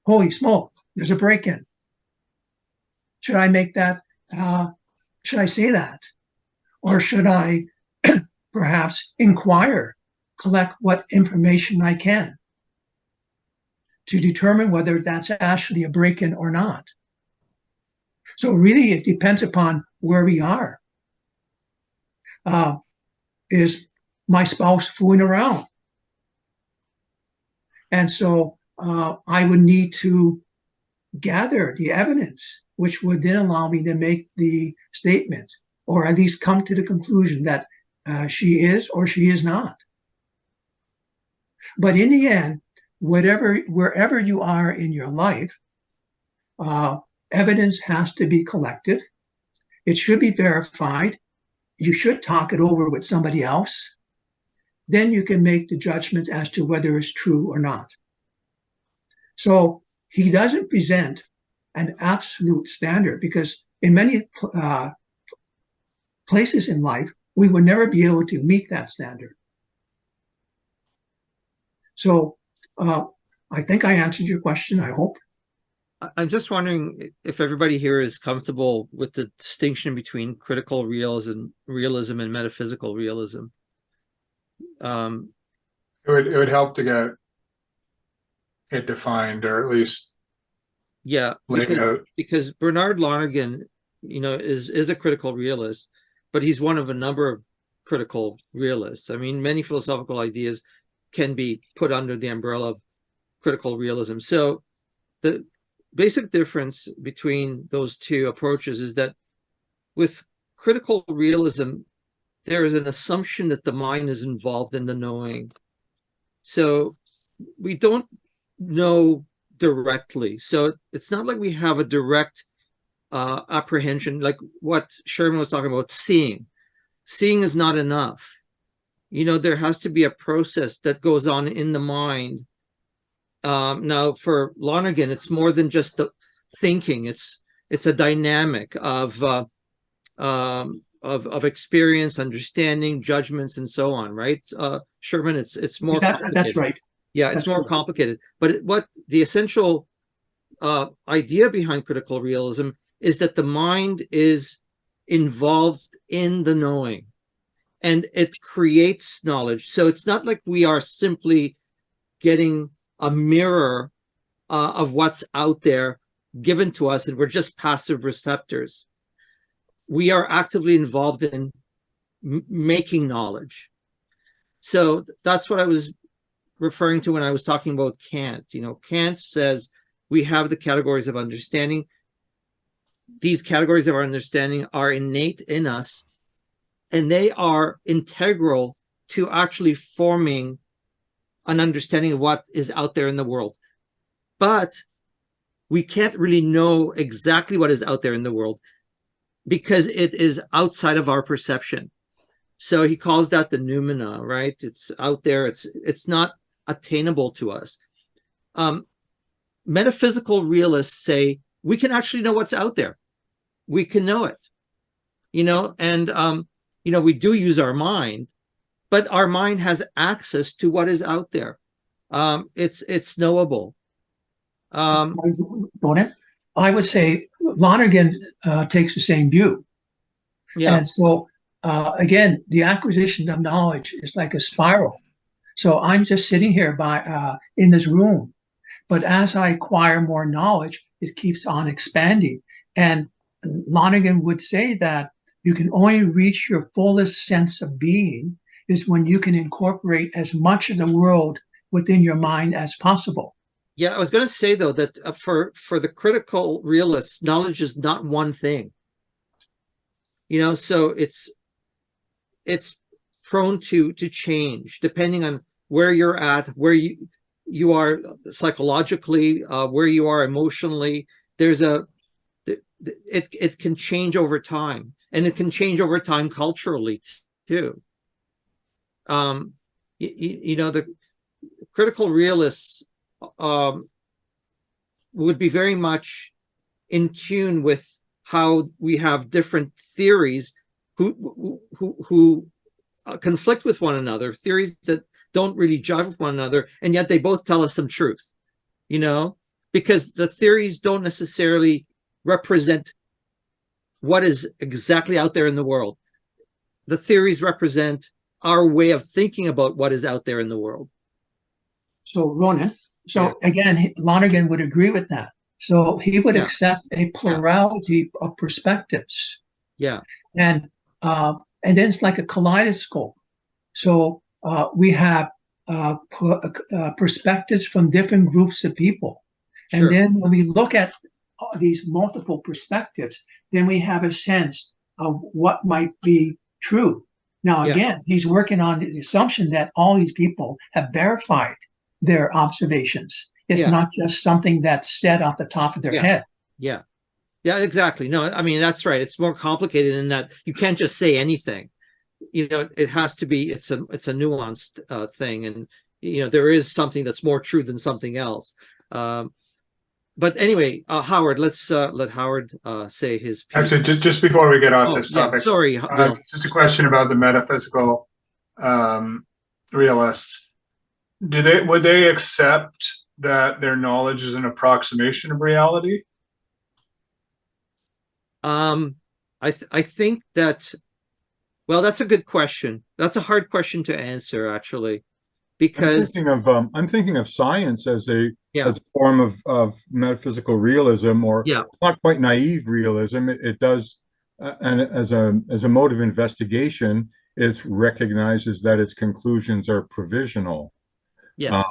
holy smoke, there's a break-in? Should I make that, should I say that? Or should I perhaps inquire, collect what information I can to determine whether that's actually a break-in or not? So really, it depends upon where we are. Is my spouse fooling around? And so I would need to gather the evidence, which would then allow me to make the statement, or at least come to the conclusion that she is or she is not. But in the end, wherever you are in your life, evidence has to be collected. It should be verified. You should talk it over with somebody else. Then you can make the judgments as to whether it's true or not. So he doesn't present an absolute standard, because in many places in life, we would never be able to meet that standard. So I think I answered your question, I hope. I'm just wondering if everybody here is comfortable with the distinction between critical realism and metaphysical realism. It would help to get it defined, or at least because Bernard Lonergan, is a critical realist, but he's one of a number of critical realists. I mean, many philosophical ideas can be put under the umbrella of critical realism. So the basic difference between those two approaches is that with critical realism, there is an assumption that the mind is involved in the knowing. So we don't know directly. So it's not like we have a direct apprehension, like what Sherman was talking about, seeing. Seeing is not enough. There has to be a process that goes on in the mind. Now, for Lonergan, it's more than just the thinking. It's a dynamic of experience, understanding, judgments, and so on. Right, Sherman? It's more. That's right. Yeah, it's more complicated. But what the essential idea behind critical realism is that the mind is involved in the knowing, and it creates knowledge. So it's not like we are simply getting a mirror of what's out there given to us, and we're just passive receptors. We are actively involved in making knowledge. So that's what I was referring to when I was talking about Kant. Kant says we have the categories of understanding. These categories of our understanding are innate in us, and they are integral to actually forming an understanding of what is out there in the world. But we can't really know exactly what is out there in the world because it is outside of our perception. So he calls that the noumena, right? It's out there. It's not attainable to us. Metaphysical realists say we can actually know what's out there. We can know it, and we do use our mind, but our mind has access to what is out there. It's knowable. Ronen, I would say Lonergan takes the same view. Yeah. And so, again, the acquisition of knowledge is like a spiral. So I'm just sitting here in this room, but as I acquire more knowledge, it keeps on expanding. And Lonergan would say that you can only reach your fullest sense of being is when you can incorporate as much of the world within your mind as possible. Yeah, I was going to say, though, that for the critical realists, knowledge is not one thing. So it's prone to change depending on where you're at, where you are psychologically, where you are emotionally. It can change over time, and it can change over time culturally too. The critical realists would be very much in tune with how we have different theories who conflict with one another, theories that don't really jive with one another, and yet they both tell us some truth, because the theories don't necessarily represent what is exactly out there in the world. the theories represent our way of thinking about what is out there in the world. So Ronen, again, Lonergan would agree with that. So he would accept a plurality of perspectives. Yeah. And then it's like a kaleidoscope. So we have perspectives from different groups of people. And then when we look at these multiple perspectives, then we have a sense of what might be true. Now, again, he's working on the assumption that all these people have verified their observations. It's not just something that's said off the top of their head. Yeah, exactly. No, I mean, that's right. It's more complicated in that you can't just say anything. You know, it has to be, it's a nuanced thing. And, you know, there is something that's more true than something else. But anyway, Howard, let's let Howard say his piece. Actually, just before we get off this topic, sorry, just a question about the metaphysical realists. Would they accept that their knowledge is an approximation of reality? I think that, well, that's a good question. That's a hard question to answer, actually, because I'm thinking of science as a form of metaphysical realism, or it's not quite naive realism. It does, and as a mode of investigation, it recognizes that its conclusions are provisional. Yes.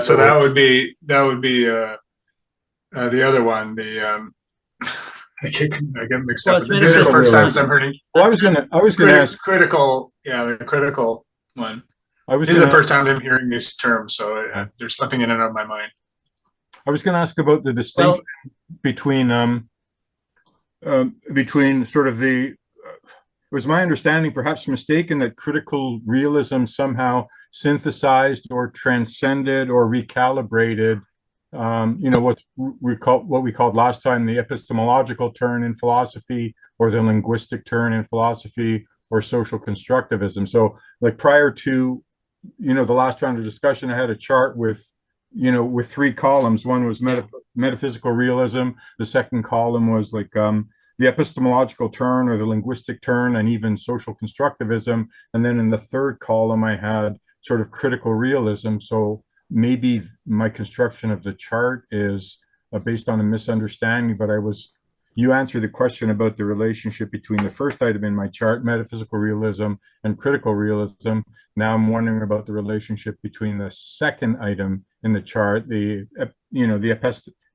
So that would be the other one. I get mixed up. These are the first times I'm hearing. Well, I was gonna ask critical. Yeah, the critical one. This is the first time I'm hearing these terms, so they're slipping in and out of my mind. I was going to ask about the distinction between sort of the. It was my understanding, perhaps mistaken, that critical realism somehow synthesized or transcended or recalibrated, you know, what we called last time the epistemological turn in philosophy, or the linguistic turn in philosophy, or social constructivism. So, like prior to, you know, the last round of discussion, I had a chart with, you know, with 3 columns. One was metaphysical realism. The second column was like the epistemological turn or the linguistic turn, and even social constructivism. And then in the third column, I had sort of critical realism. So maybe my construction of the chart is based on a misunderstanding, but you answered the question about the relationship between the first item in my chart, metaphysical realism, and critical realism. Now I'm wondering about the relationship between the second item in the chart, the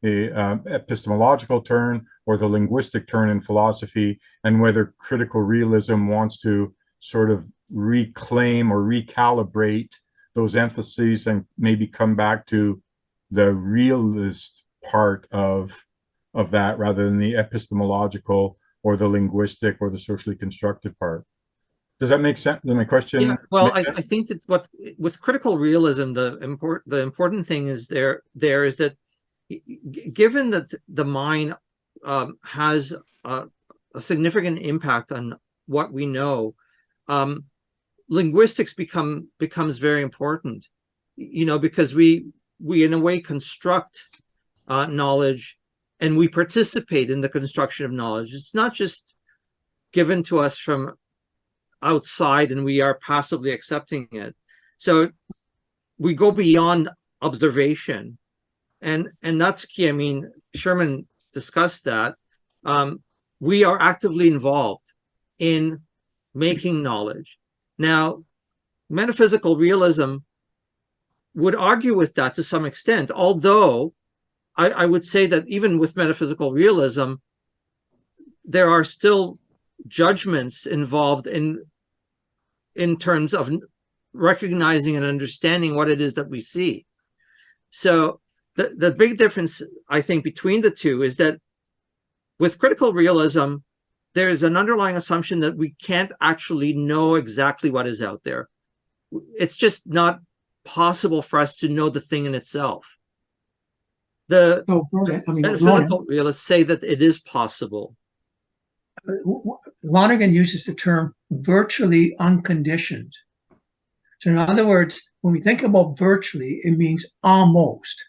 epistemological turn or the linguistic turn in philosophy, and whether critical realism wants to sort of reclaim or recalibrate those emphases and maybe come back to the realist part of that rather than the epistemological or the linguistic or the socially constructed part. Does that make sense? My question. Yeah, well, I think that with critical realism, the important thing is there is that, given that the mind has a significant impact on what we know, linguistics becomes very important, you know, because we in a way construct knowledge, and we participate in the construction of knowledge. It's not just given to us from outside and we are passively accepting it. So we go beyond observation, and that's key. I mean, Sherman discussed that. We are actively involved in making knowledge. Now, metaphysical realism would argue with that to some extent, although I would say that even with metaphysical realism, there are still judgments involved in terms of recognizing and understanding what it is that we see. So the big difference, I think, between the two is that with critical realism, there is an underlying assumption that we can't actually know exactly what is out there. It's just not possible for us to know the thing in itself. Metaphysical realists say that it is possible. Lonergan uses the term virtually unconditioned. So in other words, when we think about virtually, it means almost.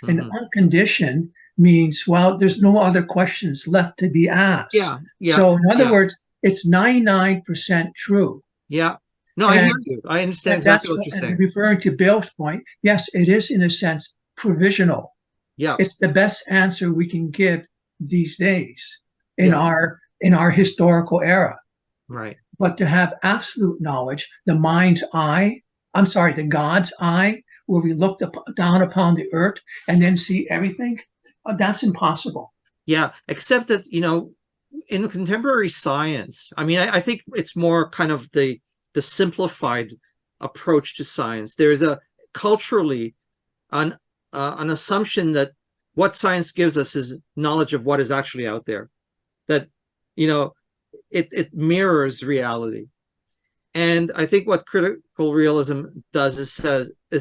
And unconditioned means, well, there's no other questions left to be asked. So in other words, it's 99% true. Yeah. No, I hear you. I understand exactly what you're saying. And referring to Bill's point, yes, it is in a sense provisional. Yeah. It's the best answer we can give these days in our historical era. Right. But to have absolute knowledge, the God's eye, where we look down upon the earth and then see everything, that's impossible. Yeah, except that, in contemporary science, I mean, I think it's more kind of the simplified approach to science. There's a culturally an assumption that what science gives us is knowledge of what is actually out there, that it mirrors reality. And I think what critical realism does is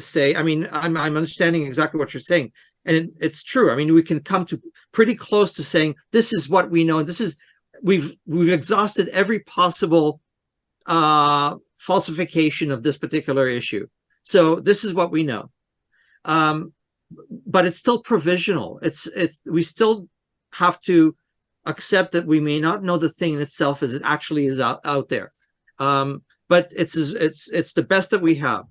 say, I mean, I'm understanding exactly what you're saying, and it's true. I mean, we can come to pretty close to saying this is what we know. This is we've exhausted every possible falsification of this particular issue. So this is what we know. But it's still provisional. We still have to accept that we may not know the thing in itself as it actually is out there. But it's the best that we have.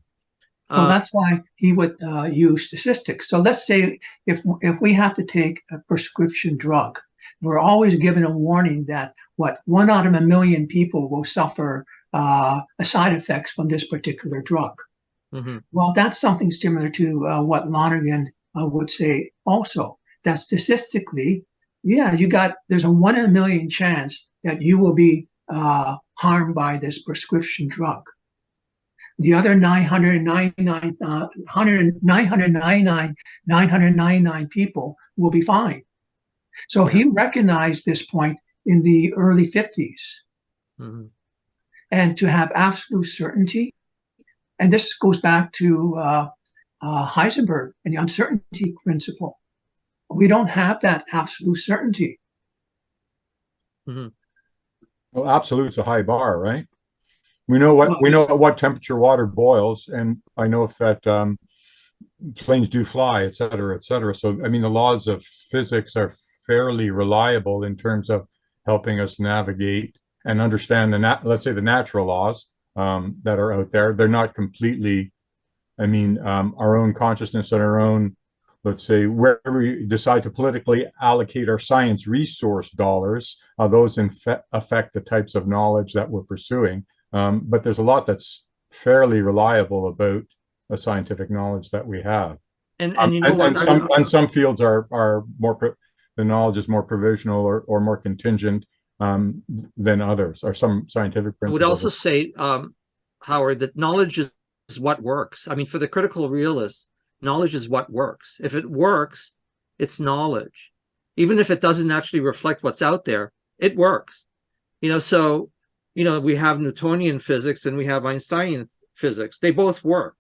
So that's why he would use statistics. So let's say if we have to take a prescription drug, we're always given a warning that 1 out of a million people will suffer side effects from this particular drug. Mm-hmm. Well, that's something similar to what Lonergan would say also, that statistically, there's a 1 in a million chance that you will be harmed by this prescription drug. The other 999 people will be fine. So he recognized this point in the early 50s. Mm-hmm. And to have absolute certainty, and this goes back to Heisenberg and the uncertainty principle. We don't have that absolute certainty. Mm-hmm. Well, absolute's a high bar, right? We know at what temperature water boils, and I know if that planes do fly, et cetera, et cetera. So, I mean, the laws of physics are fairly reliable in terms of helping us navigate and understand let's say the natural laws that are out there. They're not completely, our own consciousness and our own, let's say, where we decide to politically allocate our science resource dollars, those affect the types of knowledge that we're pursuing. But there's a lot that's fairly reliable about the scientific knowledge that we have. And some fields are more, the knowledge is more provisional or more contingent than others, or some scientific principles. I would also say, Howard, that knowledge is what works. I mean, for the critical realist, knowledge is what works. If it works, it's knowledge. Even if it doesn't actually reflect what's out there, it works. So, we have Newtonian physics and we have Einsteinian physics. They both work.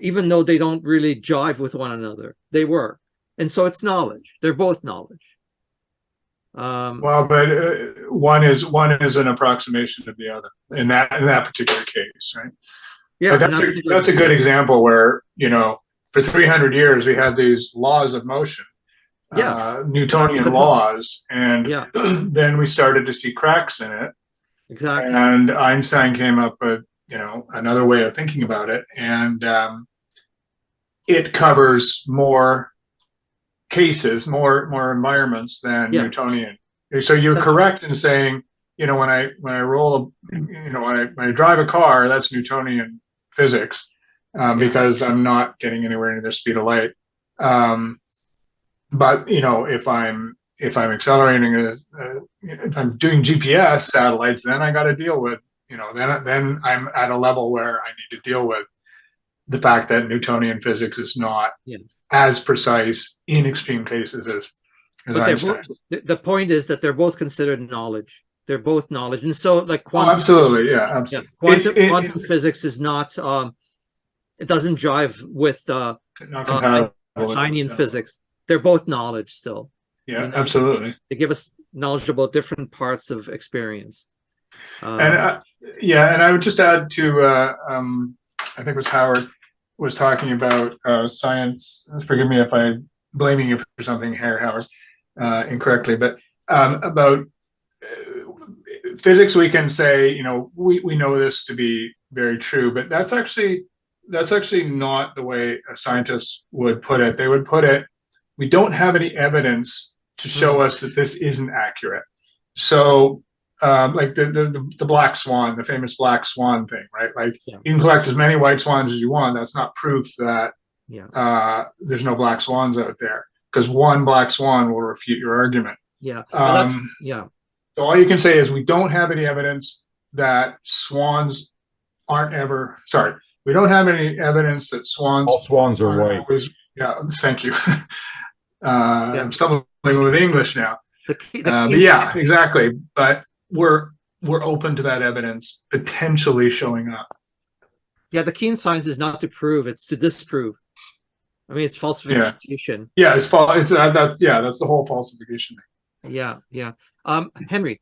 Even though they don't really jive with one another, they work. And so it's knowledge. They're both knowledge. But one is an approximation of the other in that particular case, right? Yeah, that's a good example where, for 300 years we had these laws of motion, Newtonian laws, and then we started to see cracks in it. Exactly. And Einstein came up with, another way of thinking about it, and it covers more cases, more environments than Newtonian. So you're correct in saying, when I roll, when I drive a car, that's Newtonian physics, because I'm not getting anywhere near the speed of light. But if I'm accelerating, if I'm doing GPS satellites, then I got to deal with, then I'm at a level where I need to deal with the fact that Newtonian physics is not as precise in extreme cases as Einstein. The point is that they're both considered knowledge. They're both knowledge, and so like quantum. Absolutely, absolutely. Quantum physics is not. It doesn't jive with Einsteinian physics. They're both knowledge still. Yeah, absolutely. They give us knowledge about different parts of experience. And I would just add to, I think it was Howard was talking about science. Forgive me if I'm blaming you for something here, Howard, incorrectly, but about physics, we can say, you know, we know this to be very true, but that's actually not the way a scientist would put it. They would put it, we don't have any evidence to show us that this isn't accurate. So like the black swan, the famous black swan thing, right? Like you can collect as many white swans as you want. That's not proof that there's no black swans out there, because one black swan will refute your argument. So all you can say is we don't have any evidence that swans aren't ever, sorry, we don't have any evidence that swans. All swans are white. Always, thank you. I'm stumbling with English now. But yeah, exactly. But we're open to that evidence potentially showing up. Yeah, the key in science is not to prove; it's to disprove. I mean, it's falsification. Yeah, it's false. That's the whole falsification thing. Yeah. Henry.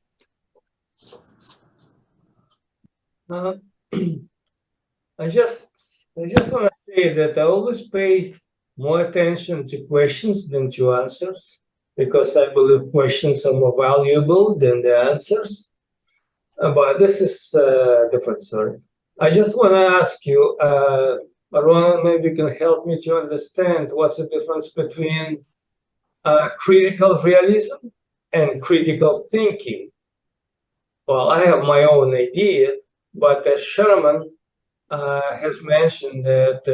I just want to say that I always pay more attention to questions than to answers, because I believe questions are more valuable than the answers. But this is a different story. I just want to ask you, Ronen, maybe you can help me to understand what's the difference between critical realism and critical thinking. Well, I have my own idea, but Sherman has mentioned that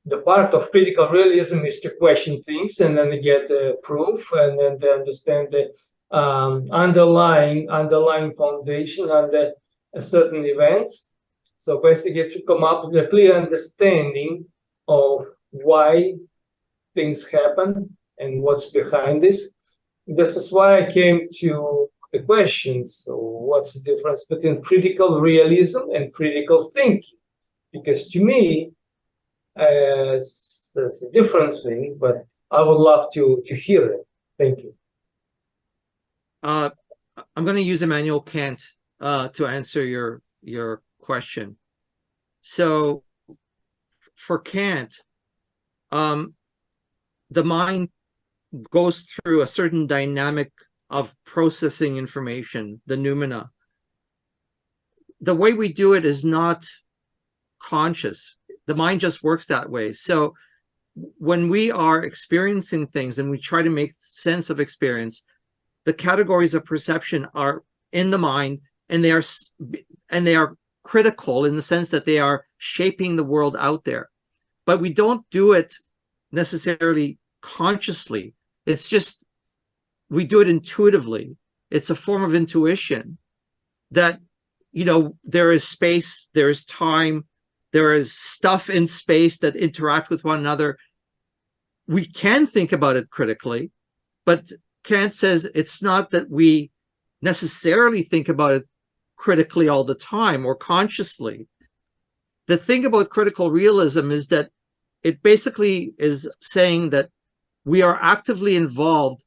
the part of critical realism is to question things and then get proof and then to understand the underlying foundation under certain events. So basically to come up with a clear understanding of why things happen and what's behind this. This is why I came to the question. So what's the difference between critical realism and critical thinking? Because to me, it's a different thing, but I would love to hear it. Thank you. I'm going to use Immanuel Kant to answer your question. So for Kant, the mind goes through a certain dynamic of processing information, the noumena. The way we do it is not conscious. The mind just works that way. So when we are experiencing things and we try to make sense of experience, the categories of perception are in the mind, and they are critical in the sense that they are shaping the world out there. But we don't do it necessarily consciously. It's just we do it intuitively. It's a form of intuition that, you know, there is space, there is time, there is stuff in space that interact with one another. We can think about it critically, but Kant says it's not that we necessarily think about it critically all the time or consciously. The thing about critical realism is that it basically is saying that we are actively involved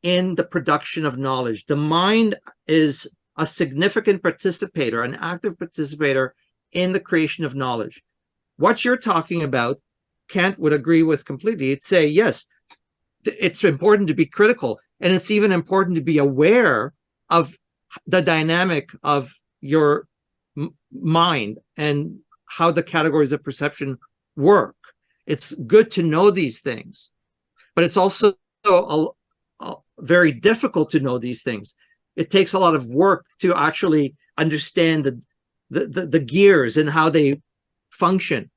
in the production of knowledge. The mind is a significant participator, an active participator in the creation of knowledge. What you're talking about, Kant would agree with completely. He'd say, yes, it's important to be critical, and it's even important to be aware of the dynamic of your mind and how the categories of perception work. It's good to know these things, but it's also very difficult to know these things. It takes a lot of work to actually understand the gears and how they function.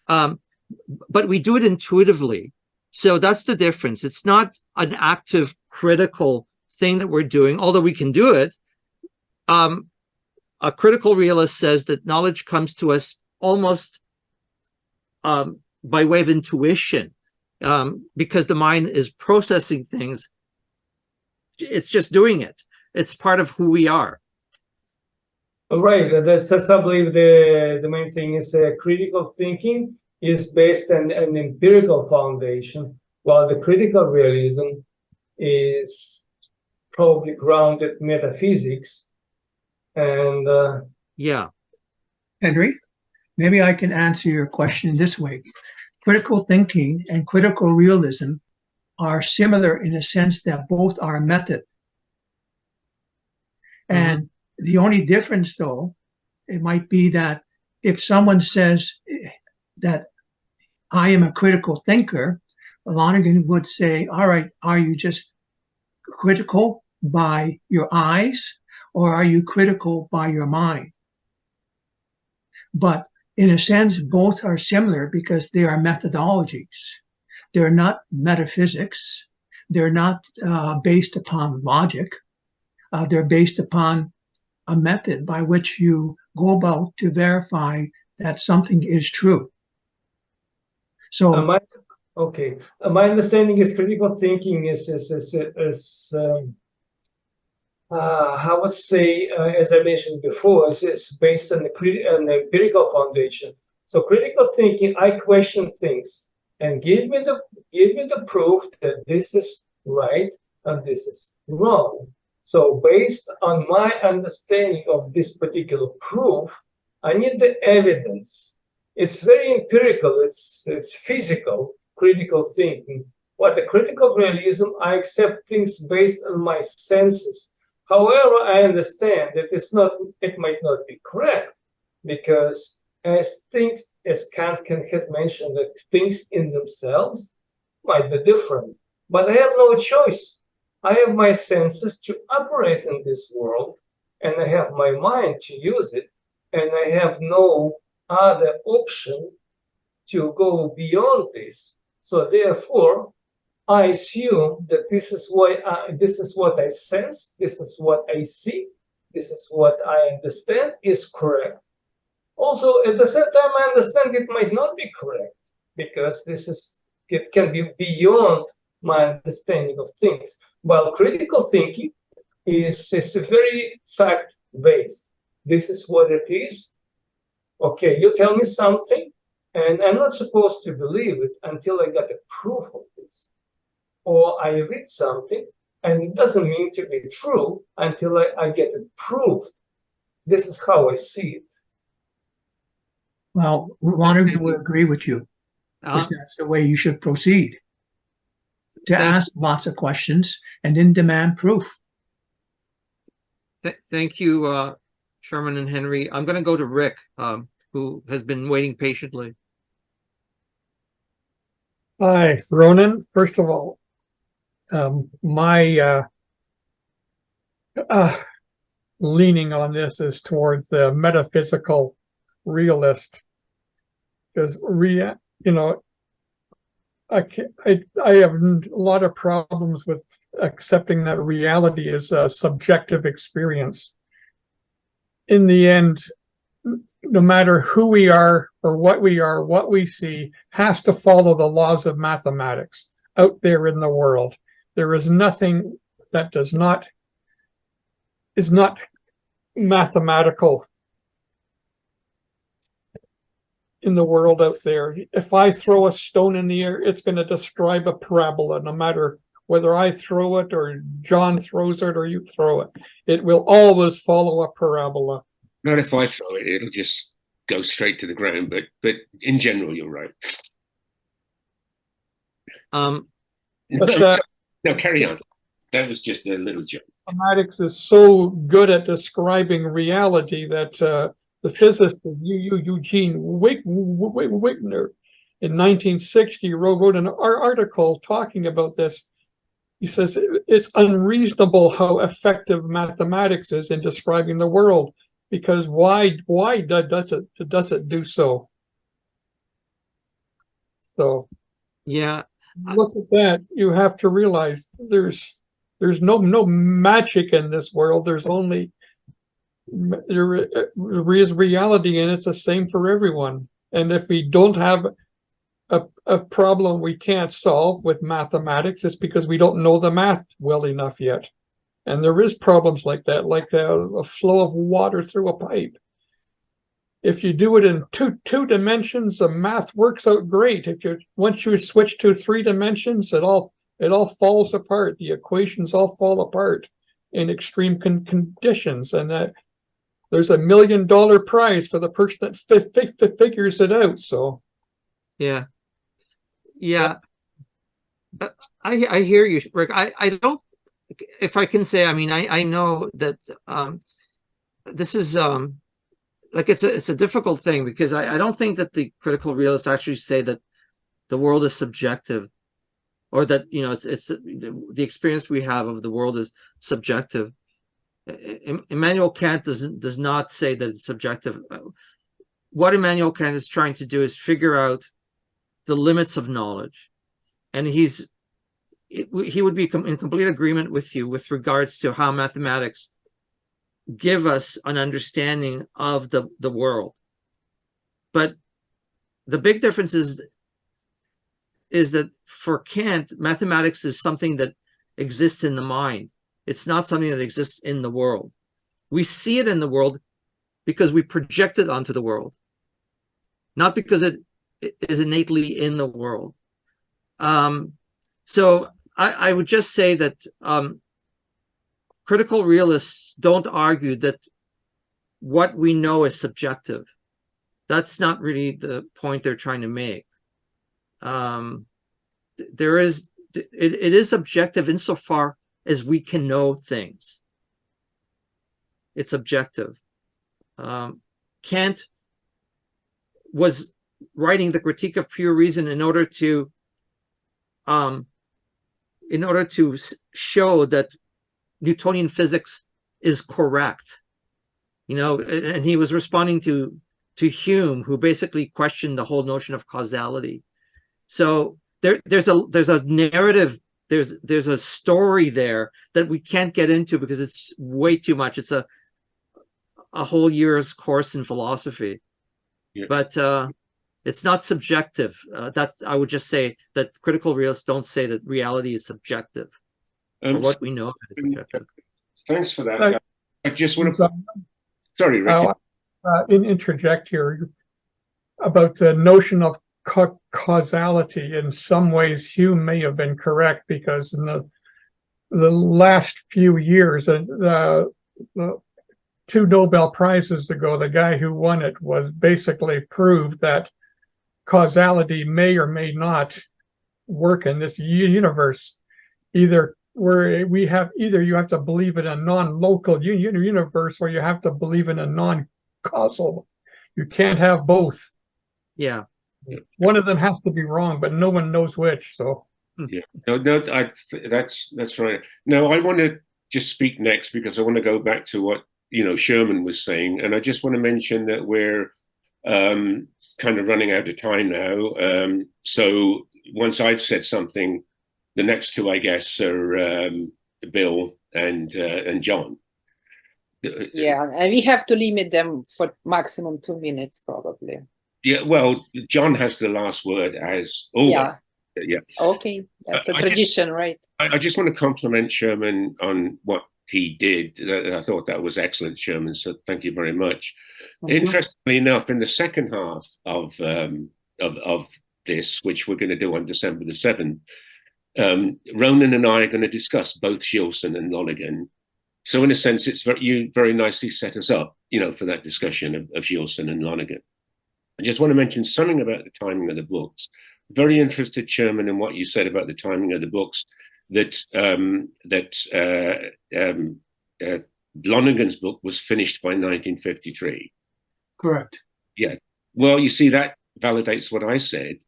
But we do it intuitively. So that's the difference. It's not an active critical thing that we're doing, although we can do it. A critical realist says that knowledge comes to us almost by way of intuition, because the mind is processing things. It's just doing it. It's part of who we are. Right. That's I believe the main thing is critical thinking is based on an empirical foundation, while the critical realism is probably grounded metaphysics. And Henry, maybe I can answer your question this way. Critical thinking and critical realism are similar in a sense that both are a method. And The only difference, though, it might be that if someone says that I am a critical thinker, Lonergan would say, all right, are you just critical by your eyes, or are you critical by your mind? But in a sense, both are similar because they are methodologies. They're not metaphysics. They're not based upon logic. They're based upon a method by which you go about to verify that something is true. So, my understanding is critical thinking is I would say, as I mentioned before, it's based on the empirical foundation. So critical thinking, I question things and give me the proof that this is right and this is wrong. So based on my understanding of this particular proof, I need the evidence. It's very empirical. It's physical, critical thinking. What the critical realism, I accept things based on my senses. However, I understand that it might not be correct, because as Kant has mentioned, that things in themselves might be different. But I have no choice. I have my senses to operate in this world, and I have my mind to use it, and I have no other option to go beyond this. So therefore, I assume that this is what I sense, this is what I see, this is what I understand is correct. Also, at the same time, I understand it might not be correct, because it can be beyond my understanding of things. While critical thinking is very fact-based. This is what it is. Okay, you tell me something, and I'm not supposed to believe it until I get a proof of this. Or I read something, and it doesn't mean to be true until I get it proved. This is how I see it. Well, Lonergan would agree with you, because that's the way you should proceed. To ask lots of questions and then demand proof. Thank you, Sherman and Henry. I'm going to go to Rick, who has been waiting patiently. Hi, Ronen. First of all, my leaning on this is towards the metaphysical realist, because I have a lot of problems with accepting that reality is a subjective experience. In the end, no matter who we are, what we see has to follow the laws of mathematics out there in the world. There is nothing that is not mathematical in the world out there. If I throw a stone in the air, it's going to describe a parabola, no matter whether I throw it or John throws it or you throw it. It will always follow a parabola. Not if I throw it, it'll just go straight to the ground, but in general, you're right. No, carry on. That was just a little joke. Mathematics is so good at describing reality that the physicist Eugene Wigner in 1960 wrote an article talking about this. He says it's unreasonable how effective mathematics is in describing the world, because why does it do so? So yeah, look at that. You have to realize there's no magic in this world. There is reality, and it's the same for everyone. And if we don't have a problem we can't solve with mathematics, it's because we don't know the math well enough yet. And there is problems like that, like a flow of water through a pipe. If you do it in two dimensions, the math works out great. Once you switch to 3 dimensions, it all falls apart. The equations all fall apart in extreme conditions, and there's $1 million prize for the person that figures it out. So, yeah. I hear you, Rick. I don't. If I can say, I mean, I know that this is like it's a difficult thing, because I don't think that the critical realists actually say that the world is subjective, or that, you know, it's the experience we have of the world is subjective. Immanuel Kant does not say that it's subjective. What Immanuel Kant is trying to do is figure out the limits of knowledge, and he would be in complete agreement with you with regards to how mathematics give us an understanding of the world. But the big difference is that for Kant, mathematics is something that exists in the mind. It's not something that exists in the world. We see it in the world because we project it onto the world, not because it is innately in the world. So I would just say that critical realists don't argue that what we know is subjective. That's not really the point they're trying to make. It is subjective insofar as we can know things. It's objective. Kant was writing the Critique of Pure Reason in order to show that Newtonian physics is correct, you know, and he was responding to Hume, who basically questioned the whole notion of causality. So there's a narrative, there's a story there that we can't get into because it's way too much. It's a whole year's course in philosophy. Yeah. But it's not subjective. That I would just say that critical realists don't say that reality is subjective, or what we know is subjective. Thanks for that. I just want to. Sorry, Rick. Interject here about the notion of causality. In some ways, Hume may have been correct, because in the last few years, the 2 Nobel Prizes ago, the guy who won it was basically proved that causality may or may not work in this universe. Either you have to believe in a non-local universe, or you have to believe in a non-causal. You can't have both. Yeah. One of them has to be wrong, but no one knows which. So yeah, that's right. Now I want to just speak next, because I want to go back to what, you know, Sherman was saying, and I just want to mention that we're kind of running out of time now. So once I've said something, the next two, I guess, are Bill and John. Yeah, and we have to limit them for maximum 2 minutes, probably. Yeah, well, John has the last word as always. Yeah. Okay, that's a tradition, right? I just want to compliment Sherman on what he did. I thought that was excellent, Sherman. So thank you very much. Interestingly enough, in the second half of this, which we're going to do on December the 7th, Ronen and I are going to discuss both Gilson and Lonergan. So in a sense, you very nicely set us up, you know, for that discussion of Gilson and Lonergan. I just want to mention something about the timing of the books. Very interested, Sherman, in what you said about the timing of the books. That Lonergan's book was finished by 1953. Correct. Yeah. Well, you see, that validates what I said,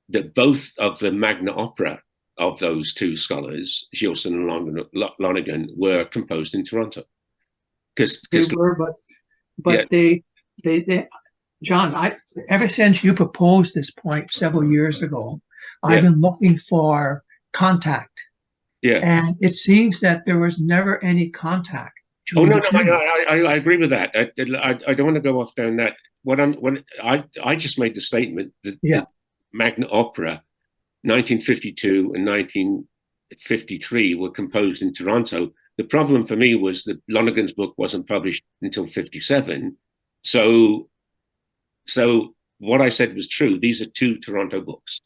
that both of the magna opera of those two scholars, Gilson and Lonergan, were composed in Toronto. They were, but yeah. they John, ever since you proposed this point several years ago, I've been looking for contact. Yeah. And it seems that there was never any contact. Oh, no, I agree with that. I don't want to go off down that. I just made the statement that the Magna Opera, 1952 and 1953, were composed in Toronto. The problem for me was that Lonergan's book wasn't published until 57. So what I said was true. These are two Toronto books,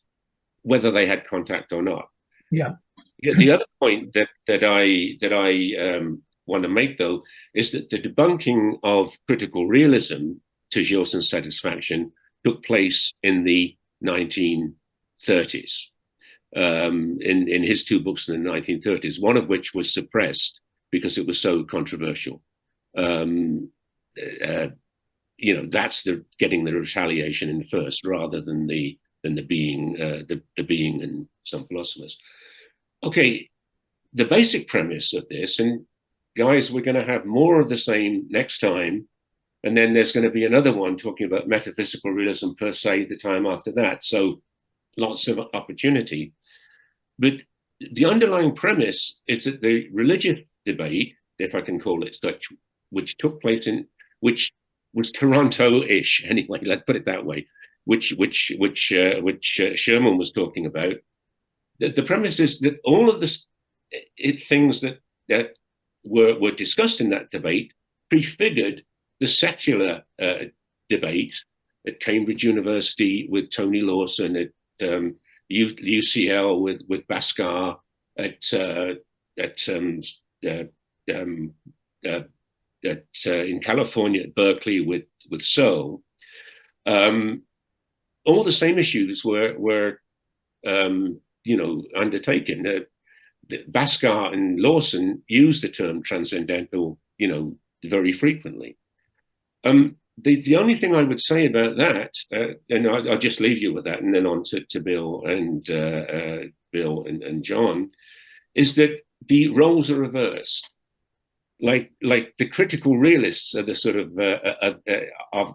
whether they had contact or not. Yeah. The other point that I want to make, though, is that the debunking of critical realism to Gilson's satisfaction took place in the 1930s, in his two books in the 1930s, one of which was suppressed because it was so controversial. that's getting the retaliation in first, rather than the being, the being in some philosophers. Okay, the basic premise of this, and guys, we're going to have more of the same next time, and then there's going to be another one talking about metaphysical realism per se the time after that. So lots of opportunity. But the underlying premise is that the religious debate, if I can call it such, which took place which was Toronto-ish anyway, let's put it that way, which Sherman was talking about. The premise is that all of the things that were discussed in that debate prefigured the secular debate at Cambridge University with Tony Lawson, at UCL with Bhaskar, in California at Berkeley with Searle. All the same issues were undertaken. Bhaskar and Lawson used the term transcendental, very frequently. The only thing I would say about that, and I'll just leave you with that, and then on to Bill and John, is that the roles are reversed. Like the critical realists are the sort of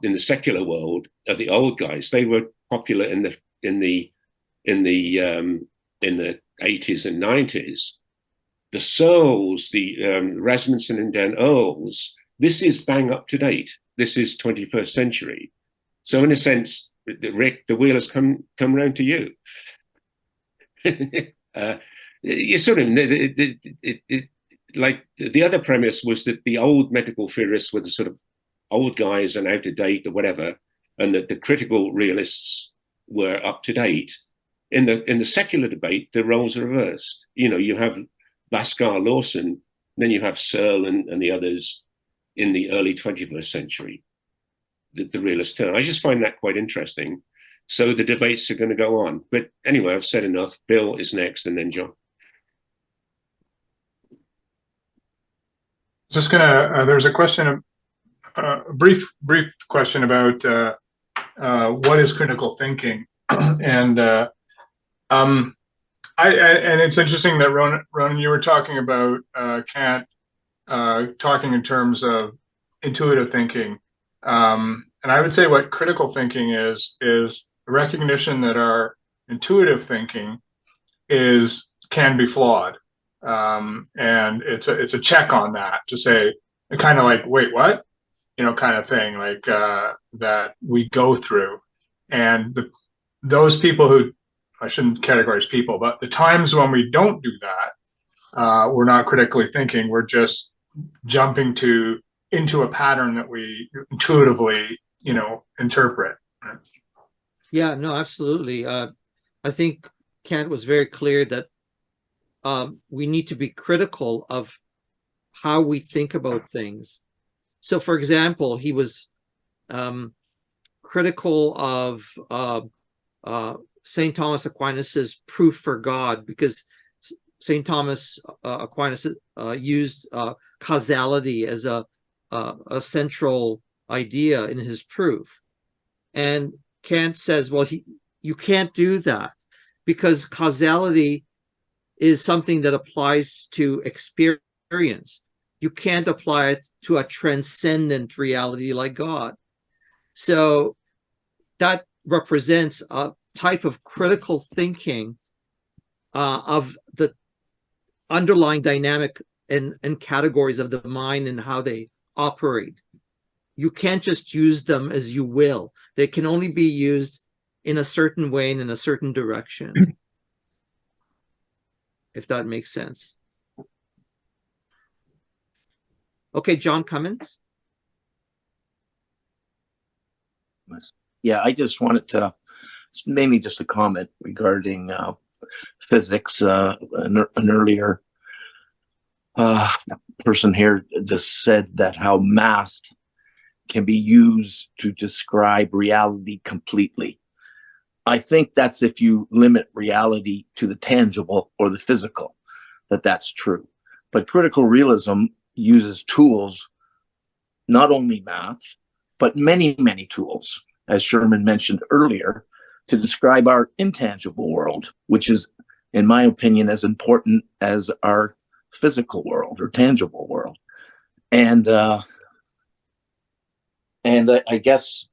in the secular world are the old guys. They were popular in the 80s and 90s. The Searles, the Rasmussen and Dan Earls, this is bang up to date. This is 21st century. So in a sense, Rick, the wheel has come round to you. You sort of, like the other premise was that the old medical theorists were the sort of old guys and out of date or whatever, and that the critical realists were up to date. In the secular debate, the roles are reversed. You have Bhaskar, Lawson, then you have Searle and the others in the early 21st century, the realist turn. I just find that quite interesting. So the debates are going to go on. But anyway, I've said enough. Bill is next, and then John. Just gonna. There's a question, a brief question about what is critical thinking, and and it's interesting that Ronen, you were talking about Kant talking in terms of intuitive thinking, and I would say what critical thinking is recognition that our intuitive thinking can be flawed. And it's a check on that to say, kind of like, wait, what? Kind of thing, like that we go through. And those people who, I shouldn't categorize people, but the times when we don't do that, we're not critically thinking, we're just jumping into a pattern that we intuitively, interpret. Yeah, no, absolutely. I think Kant was very clear that we need to be critical of how we think about things. So, for example, he was critical of St. Thomas Aquinas's proof for God, because St. Thomas Aquinas used causality as a central idea in his proof. And Kant says, well, you can't do that, because causality is something that applies to experience. You can't apply it to a transcendent reality like God. So that represents a type of critical thinking of the underlying dynamic and categories of the mind and how they operate. You can't just use them as you will. They can only be used in a certain way and in a certain direction. If that makes sense. Okay, John Cummins. Yeah, I just wanted to, mainly just a comment regarding physics. An earlier person here just said that how math can be used to describe reality completely. I think that's if you limit reality to the tangible or the physical, that's true. But critical realism uses tools not only math, but many, many tools, as Sherman mentioned earlier, to describe our intangible world, which is, in my opinion, as important as our physical world or tangible world. And I guess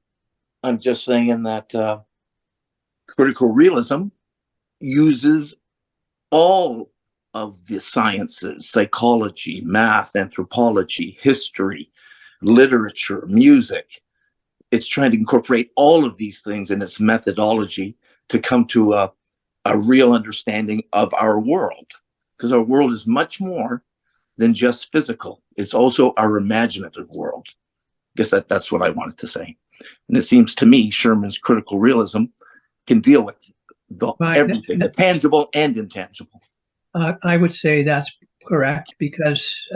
I'm just saying that critical realism uses all of the sciences: psychology, math, anthropology, history, literature, music. It's trying to incorporate all of these things in its methodology to come to a real understanding of our world, because our world is much more than just physical. It's also our imaginative world. I guess that's what I wanted to say. And it seems to me Sherman's critical realism can deal with everything, the tangible and intangible. I would say that's correct because,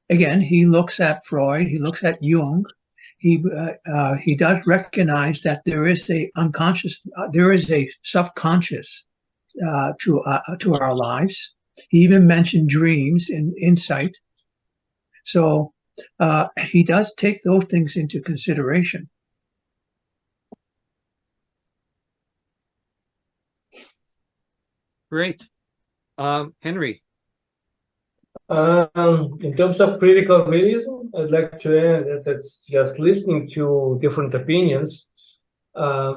again, he looks at Freud, he looks at Jung. He does recognize that there is a unconscious, there is a subconscious to our lives. He even mentioned dreams and insight. So he does take those things into consideration. Great. Henry. In terms of critical realism, I'd like to add that it's just listening to different opinions. I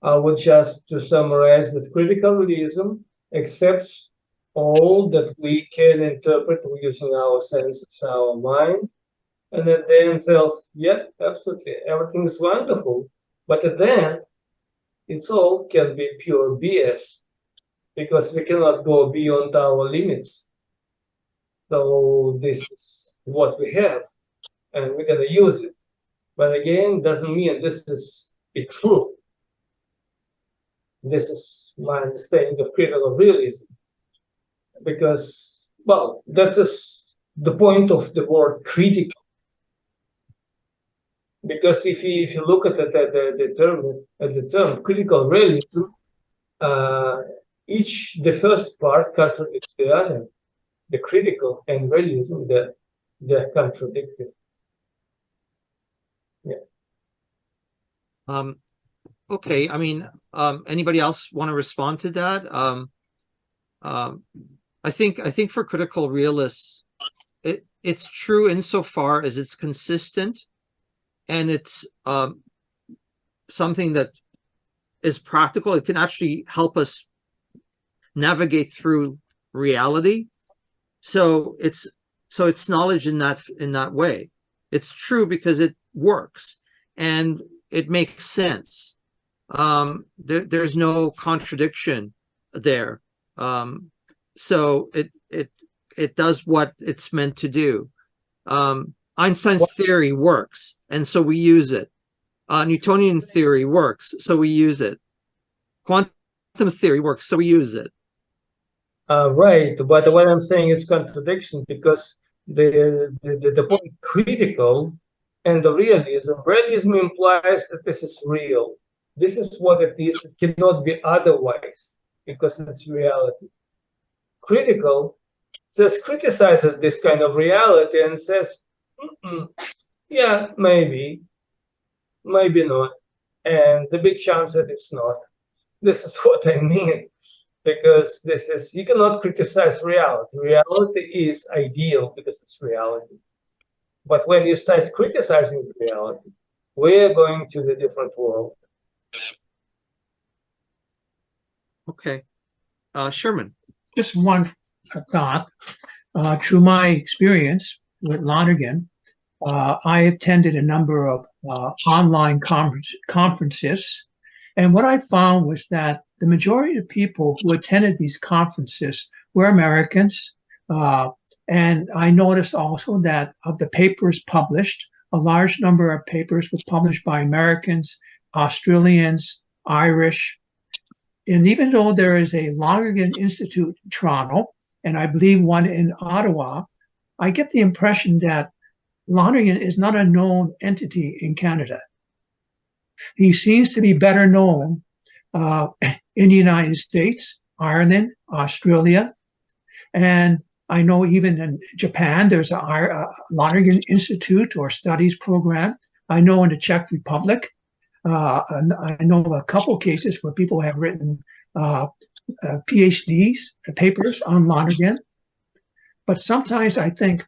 would just to summarize that critical realism accepts all that we can interpret using our senses, our mind, and then tells, yeah, absolutely, everything is wonderful. But at the end, it's all can be pure BS because we cannot go beyond our limits. So this is what we have, and we're going to use it. But again, doesn't mean this is true. This is my understanding of critical realism. Because, well, that is the point of the word critical. Because if you look at the term critical realism, the first part contradicts the other. The critical and realism, they're contradictory. Yeah. Okay. I mean, anybody else want to respond to that? I think for critical realists, it's true insofar as it's consistent, and it's something that is practical. It can actually help us navigate through reality. So it's knowledge in that way. It's true because it works and it makes sense. There's no contradiction there. So it does what it's meant to do. Einstein's theory works, and so we use it. Newtonian theory works, so we use it. Quantum theory works, so we use it. Right, but what I'm saying is contradiction because the point critical and the realism implies that this is real. This is what it is. It cannot be otherwise because it's reality. Critical just criticizes this kind of reality and says, yeah, maybe not, and the big chance that it's not. This is what I mean. Because you cannot criticize reality. Reality is ideal because it's reality. But when you start criticizing reality, we're going to the different world. Okay. Sherman. Just one thought. Through my experience with Lonergan, I attended a number of online conferences. And what I found was that the majority of people who attended these conferences were Americans. And I noticed also that of the papers published, a large number of papers were published by Americans, Australians, Irish. And even though there is a Lonergan Institute in Toronto, and I believe one in Ottawa, I get the impression that Lonergan is not a known entity in Canada. He seems to be better known in the United States, Ireland, Australia, and I know even in Japan, there's a Lonergan Institute or studies program. I know in the Czech Republic, and I know a couple cases where people have written PhDs, papers on Lonergan. But sometimes I think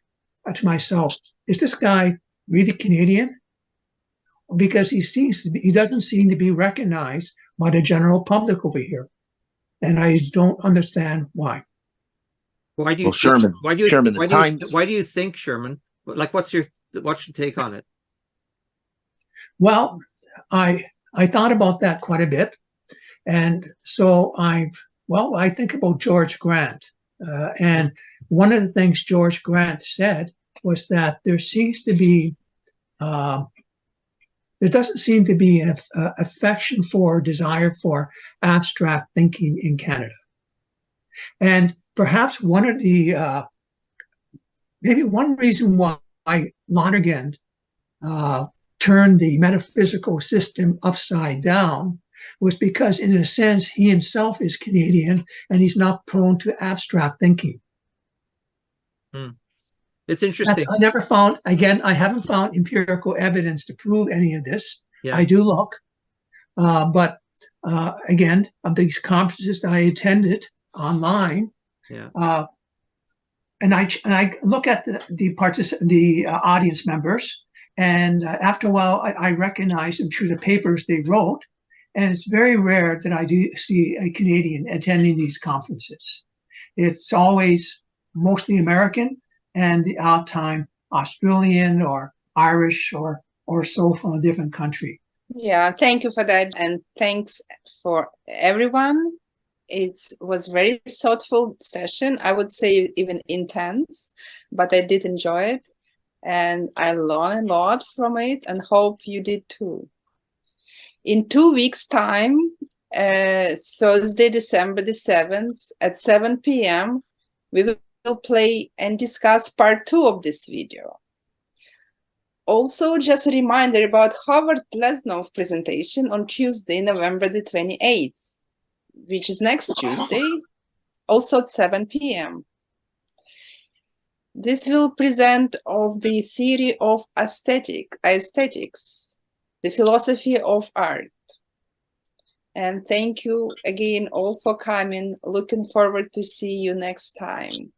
to myself, is this guy really Canadian? Because he doesn't seem to be recognized by the general public over here. And I don't understand why. Why do you Well, Sherman, why do you Sherman, the why Times. why do you think, Sherman? Like, what's your take on it? Well, I thought about that quite a bit, and so I think about George Grant, and one of the things George Grant said was that there doesn't seem to be an affection for, desire for abstract thinking in Canada, and perhaps maybe one reason why Lonergan turned the metaphysical system upside down was because, in a sense, he himself is Canadian and he's not prone to abstract thinking. It's interesting. I haven't found empirical evidence to prove any of this. Yeah. I do look, but again, of these conferences that I attended online, and I look at the audience members, and after a while, I recognize them through the papers they wrote, and it's very rare that I do see a Canadian attending these conferences. It's always mostly American, and the odd time Australian or Irish or so from a different country. Yeah, thank you for that, and thanks for everyone. It was very thoughtful session. I would say even intense, but I did enjoy it, and I learned a lot from it, and hope you did too. In 2 weeks' time, Thursday, December the 7th at 7 p.m., we will play and discuss part 2 of this video. Also, just a reminder about Howard Lesnov presentation on Tuesday, November the 28th, which is next Tuesday, also at 7 p.m. This will present of the theory of aesthetics, the philosophy of art. And thank you again all for coming. Looking forward to see you next time.